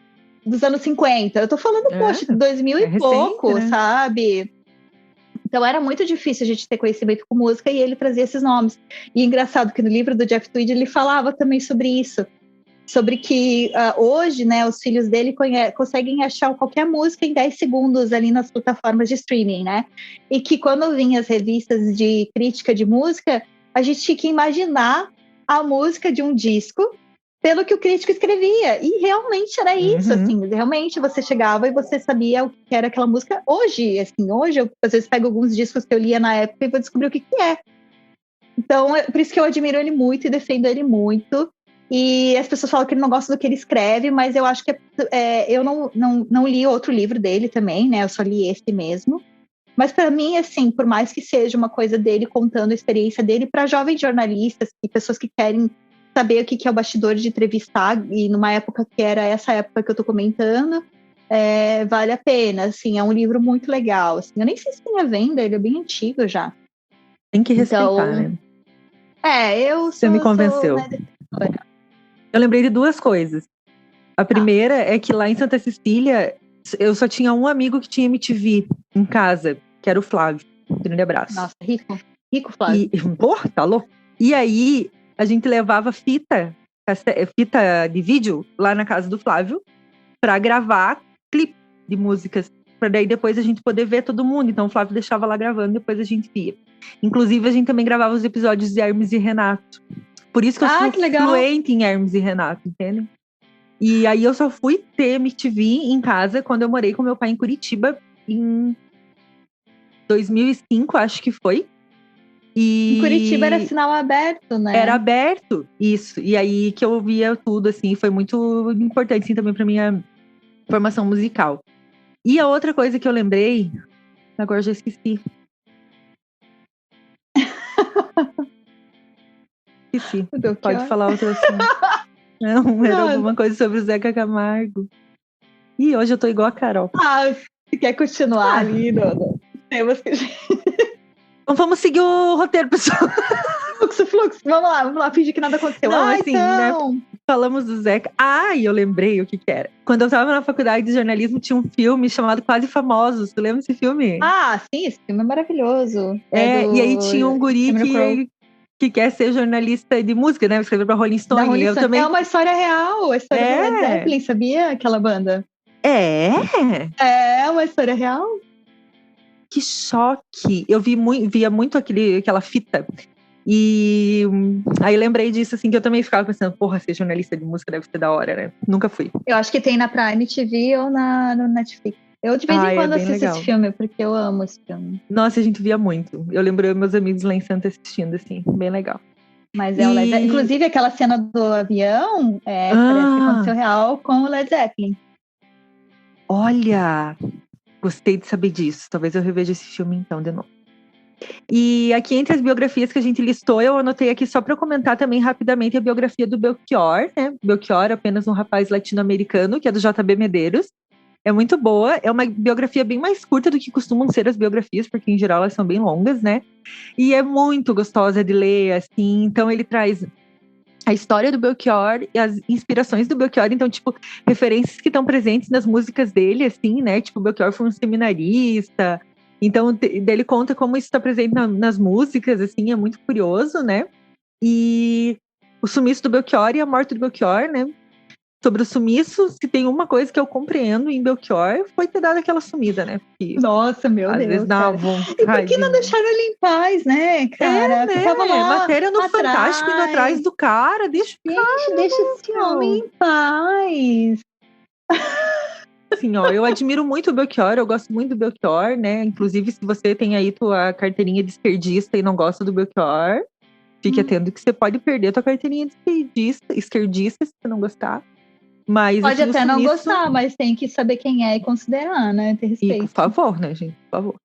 dos anos 50. Eu tô falando, poxa, 2000 e recente, pouco, né? sabe? Então era muito difícil a gente ter conhecimento com música e ele trazia esses nomes. E engraçado que no livro do Jeff Tweedy ele falava também sobre isso. Sobre que hoje, né, os filhos dele conseguem achar qualquer música em 10 segundos ali nas plataformas de streaming, né? E que quando vinha as revistas de crítica de música, a gente tinha que imaginar a música de um disco pelo que o crítico escrevia. E realmente era isso, assim. Realmente você chegava e você sabia o que era aquela música. Hoje eu às vezes pego alguns discos que eu lia na época e vou descobrir o que é. Então, por isso que eu admiro ele muito e defendo ele muito. E as pessoas falam que ele não gosta do que ele escreve, mas eu acho que eu não li outro livro dele também, né? Eu só li esse mesmo. Mas para mim, assim, por mais que seja uma coisa dele contando a experiência dele para jovens jornalistas e pessoas que querem saber o que é o bastidor de entrevistar, e numa época que era essa época que eu tô comentando, vale a pena, assim, é um livro muito legal. Assim, eu nem sei se tem à venda, ele é bem antigo já. Tem que respeitar, né? Você me convenceu. Eu lembrei de duas coisas. A primeira é que lá em Santa Cecília, eu só tinha um amigo que tinha MTV em casa, que era o Flávio. Grande abraço. Nossa, rico Flávio. Porra, tá louco? E aí, a gente levava fita de vídeo lá na casa do Flávio pra gravar clipe de músicas. Pra daí depois a gente poder ver todo mundo. Então o Flávio deixava lá gravando, depois a gente via. Inclusive, a gente também gravava os episódios de Hermes e Renato. Por isso que eu sou fluente em Hermes e Renato, entende? E aí eu só fui ter MTV em casa quando eu morei com meu pai em Curitiba em 2005, acho que foi. Em Curitiba era sinal aberto, né? Era aberto, isso. E aí que eu ouvia tudo, assim, foi muito importante, assim, também pra minha formação musical. E a outra coisa que eu lembrei, agora eu já esqueci. Esqueci. Pode falar outra assim. Não, era alguma coisa sobre o Zeca Camargo. E hoje eu tô igual a Carol. Você quer continuar ali no temas que a gente... Então vamos seguir o roteiro, pessoal. Fluxo. Vamos lá, fingir que nada aconteceu. Não, assim, então... né? Falamos do Zeca. E eu lembrei o que era. Quando eu tava na faculdade de jornalismo, tinha um filme chamado Quase Famosos. Tu lembra desse filme? Sim, esse filme é maravilhoso. E aí tinha um guri que quer ser jornalista de música, né? Escrever pra Rolling Stone. Rolling Stone. Também... É uma história real, a história do Led Zeppelin, sabia? Aquela banda. É uma história real. Que choque! Eu via muito aquela fita. E aí lembrei disso, assim, que eu também ficava pensando, porra, ser jornalista de música deve ser da hora, né? Nunca fui. Eu acho que tem na Prime TV ou no Netflix. Eu de vez em quando assisto esse filme, porque eu amo esse filme. Nossa, a gente via muito. Eu lembro meus amigos lá em Santa assistindo, assim, bem legal. Mas o Led Zeppelin. Inclusive, aquela cena do avião parece que aconteceu real com o Led Zeppelin. Olha! Gostei de saber disso. Talvez eu reveja esse filme então de novo. E aqui entre as biografias que a gente listou, eu anotei aqui só para comentar também rapidamente a biografia do Belchior, né? Belchior, apenas um rapaz latino-americano, que é do J.B. Medeiros. É muito boa, é uma biografia bem mais curta do que costumam ser as biografias, porque em geral elas são bem longas, né? E é muito gostosa de ler, assim. Então ele traz a história do Belchior e as inspirações do Belchior, então, tipo, referências que estão presentes nas músicas dele, assim, né? Tipo, o Belchior foi um seminarista. Então, ele conta como isso está presente nas músicas, assim, é muito curioso, né? E o sumiço do Belchior e a morte do Belchior, né? Sobre o sumiço, se tem uma coisa que eu compreendo em Belchior, foi ter dado aquela sumida, né? Porque, nossa, meu Deus. Às vezes dá vontade. E por que não deixaram ele em paz, né, cara? Né? Matéria no Fantástico indo atrás do cara. Deixa esse homem em paz. Assim, ó, eu admiro muito o Belchior, eu gosto muito do Belchior, né? Inclusive, se você tem aí tua carteirinha de esquerdista e não gosta do Belchior, fique atento que você pode perder a tua carteirinha de esquerdista se você não gostar. Mas, pode assim, até não gostar, mas tem que saber quem é e considerar, né? Ter respeito. E, por favor, né, gente? Por favor.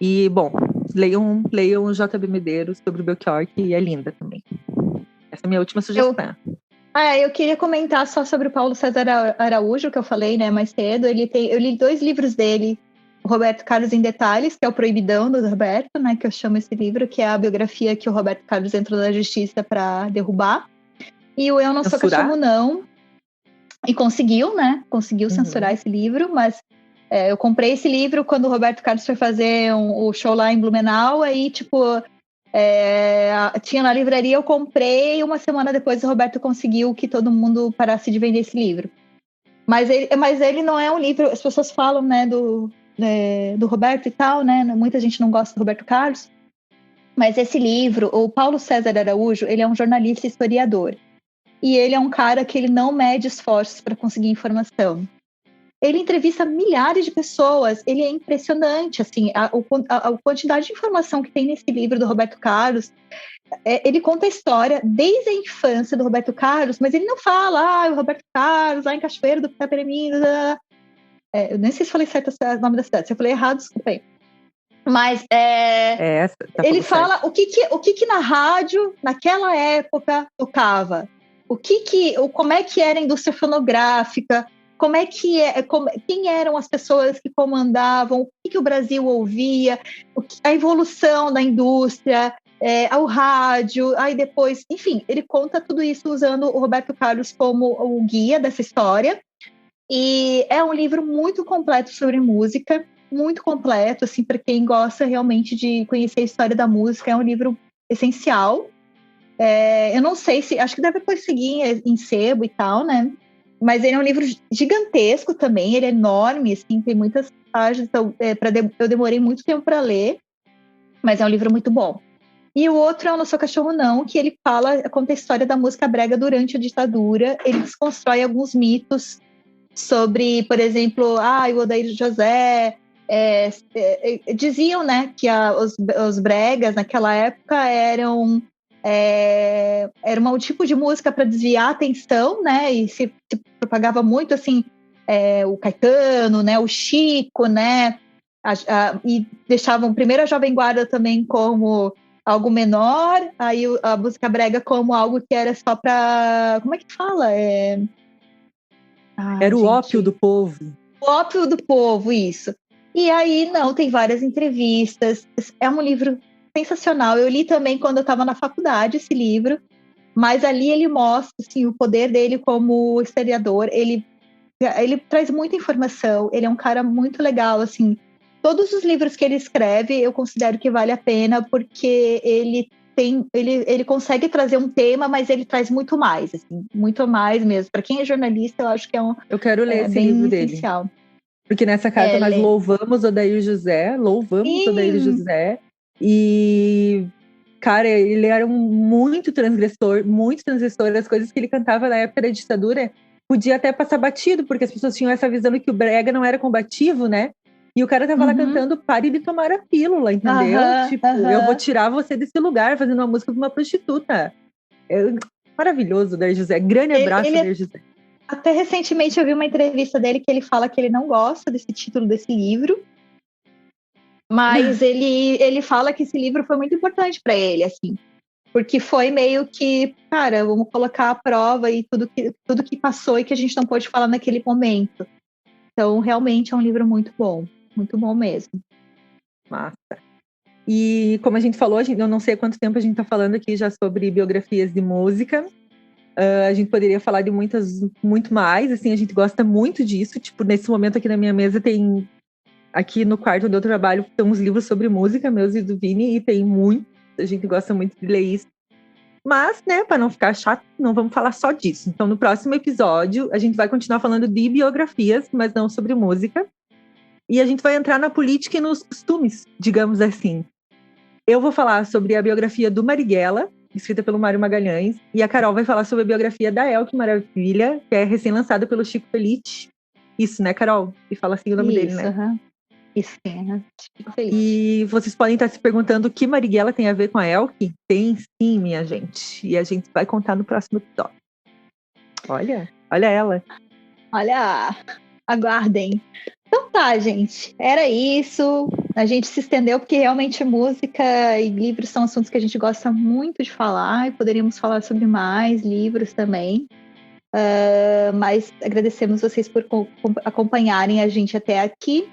E, bom, leiam o J.B. Medeiros sobre o Belchior, que é linda também. Essa é a minha última sugestão. Eu queria comentar só sobre o Paulo César Araújo, que eu falei, né, mais cedo. Eu li 2 livros dele, o Roberto Carlos em Detalhes, que é o Proibidão do Roberto, né, que eu chamo esse livro, que é a biografia que o Roberto Carlos entrou na justiça para derrubar. E o Eu Não Sou Cachorro Não. E conseguiu, né? Conseguiu censurar esse livro, mas Eu comprei esse livro quando o Roberto Carlos foi fazer o show lá em Blumenau, aí, tipo, tinha na livraria, eu comprei, uma semana depois o Roberto conseguiu que todo mundo parasse de vender esse livro. Mas ele não é um livro, as pessoas falam, né, do Roberto e tal, né, muita gente não gosta do Roberto Carlos, mas esse livro, o Paulo César Araújo, ele é um jornalista e historiador, e ele é um cara que ele não mede esforços para conseguir informação. Ele entrevista milhares de pessoas, ele é impressionante, assim, a quantidade de informação que tem nesse livro do Roberto Carlos. Ele conta a história desde a infância do Roberto Carlos, mas ele não fala, o Roberto Carlos, lá em Cachoeiro do Itapemirim, eu nem sei se falei certo o nome da cidade, se eu falei errado, desculpa aí. Mas ele fala certo. o que na rádio, naquela época, tocava, como é que era a indústria fonográfica, como é que quem eram as pessoas que comandavam, o que o Brasil ouvia, a evolução da indústria, ao rádio, aí depois, enfim, ele conta tudo isso usando o Roberto Carlos como o guia dessa história. E é um livro muito completo sobre música, muito completo, assim, para quem gosta realmente de conhecer a história da música, é um livro essencial. Eu não sei se, acho que deve depois seguir em sebo e tal, né? Mas ele é um livro gigantesco também, ele é enorme, assim, tem muitas páginas, então eu demorei muito tempo para ler, mas é um livro muito bom. E o outro é o Não Sou Cachorro Não, que ele conta a história da música brega durante a ditadura, ele desconstrói alguns mitos sobre, por exemplo, o Odair José, diziam, né, que os bregas naquela época era um tipo de música para desviar a atenção, né, e se propagava muito, assim, o Caetano, né, o Chico, né, e deixavam primeiro a Jovem Guarda também como algo menor, aí a música brega como algo que era só para, como é que fala? Era o ópio do povo. O ópio do povo, isso. E aí, não, tem várias entrevistas. É um livro sensacional. Eu li também quando eu estava na faculdade esse livro, mas ali ele mostra, assim, o poder dele como historiador. Ele traz muita informação. Ele é um cara muito legal, assim. Todos os livros que ele escreve, eu considero que vale a pena, porque ele consegue trazer um tema, mas ele traz muito mais, assim, muito mais mesmo. Para quem é jornalista, eu acho que eu quero ler esse bem livro essencial. Dele. Porque nessa carta nós louvamos Odair José, Odair José. E, cara, ele era muito transgressor das coisas que ele cantava na época da ditadura. Podia até passar batido, porque as pessoas tinham essa visão de que o brega não era combativo, né? E o cara tava lá cantando Pare de Tomar a Pílula, entendeu? Eu vou tirar você desse lugar fazendo uma música de uma prostituta. Maravilhoso, Odair José. Grande abraço, Odair José. Até recentemente eu vi uma entrevista dele que ele fala que ele não gosta desse título desse livro, mas ele fala que esse livro foi muito importante para ele, assim, porque foi meio que, cara, vamos colocar à prova e tudo que passou e que a gente não pôde falar naquele momento. Então, realmente é um livro muito bom mesmo. Massa. E como a gente falou, eu não sei há quanto tempo a gente está falando aqui já sobre biografias de música. A gente poderia falar de muito mais, assim, a gente gosta muito disso. Tipo, nesse momento aqui na minha mesa tem, aqui no quarto onde eu trabalho, tem uns livros sobre música, meus e do Vini, e tem muito, a gente gosta muito de ler isso. Mas, né, para não ficar chato, não vamos falar só disso. Então, no próximo episódio, a gente vai continuar falando de biografias, mas não sobre música. E a gente vai entrar na política e nos costumes, digamos assim. Eu vou falar sobre a biografia do Marighella, escrita pelo Mário Magalhães, e a Carol vai falar sobre a biografia da Elke Maravilha, que é recém-lançada pelo Chico Felice. Isso, né, Carol? E fala assim o nome dele, né? Isso, Chico Felice. E vocês podem estar se perguntando o que Marighella tem a ver com a Elke? Tem sim, minha gente. E a gente vai contar no próximo episódio. Olha ela. Olha, aguardem. Então tá, gente. Era isso. A gente se estendeu porque realmente música e livros são assuntos que a gente gosta muito de falar e poderíamos falar sobre mais livros também. Mas agradecemos vocês por acompanharem a gente até aqui.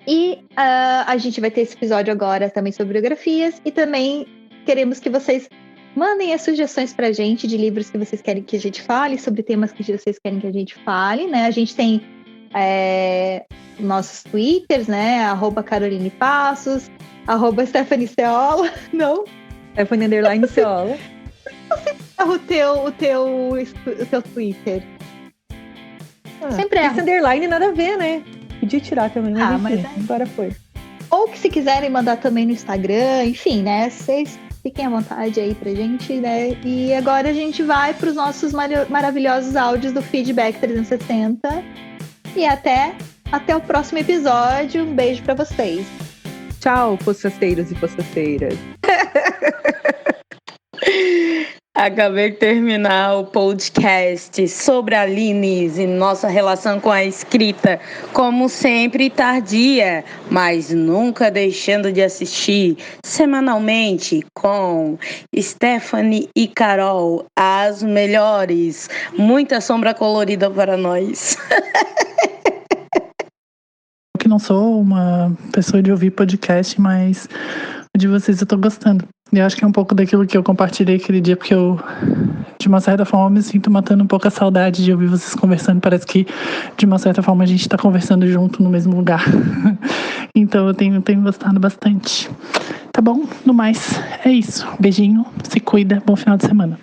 E a gente vai ter esse episódio agora também sobre biografias e também queremos que vocês mandem as sugestões pra gente de livros que vocês querem que a gente fale, sobre temas que vocês querem que a gente fale, né? A gente tem nossos twitters, né? @Caroline Passos, @Stephanie Ceola. Não? Stephanie Ceola. O teu Twitter. Sempre Esse underline nada a ver, né? Podia tirar também, mas agora foi. Ou que se quiserem mandar também no Instagram, enfim, né? Vocês fiquem à vontade aí pra gente, né? E agora a gente vai pros nossos maravilhosos áudios do Feedback 360. E até o próximo episódio. Um beijo pra vocês. Tchau, poçaceiros e poçaceiras. Acabei de terminar o podcast sobre a Aline e nossa relação com a escrita, como sempre tardia, mas nunca deixando de assistir semanalmente com Stephanie e Carol, as melhores. Muita sombra colorida para nós. Eu que não sou uma pessoa de ouvir podcast, mas de vocês eu tô gostando. E eu acho que é um pouco daquilo que eu compartilhei aquele dia, porque eu, de uma certa forma, me sinto matando um pouco a saudade de ouvir vocês conversando. Parece que, de uma certa forma, a gente tá conversando junto no mesmo lugar. Então eu tenho gostado bastante. Tá bom? No mais, é isso. Beijinho, se cuida, bom final de semana.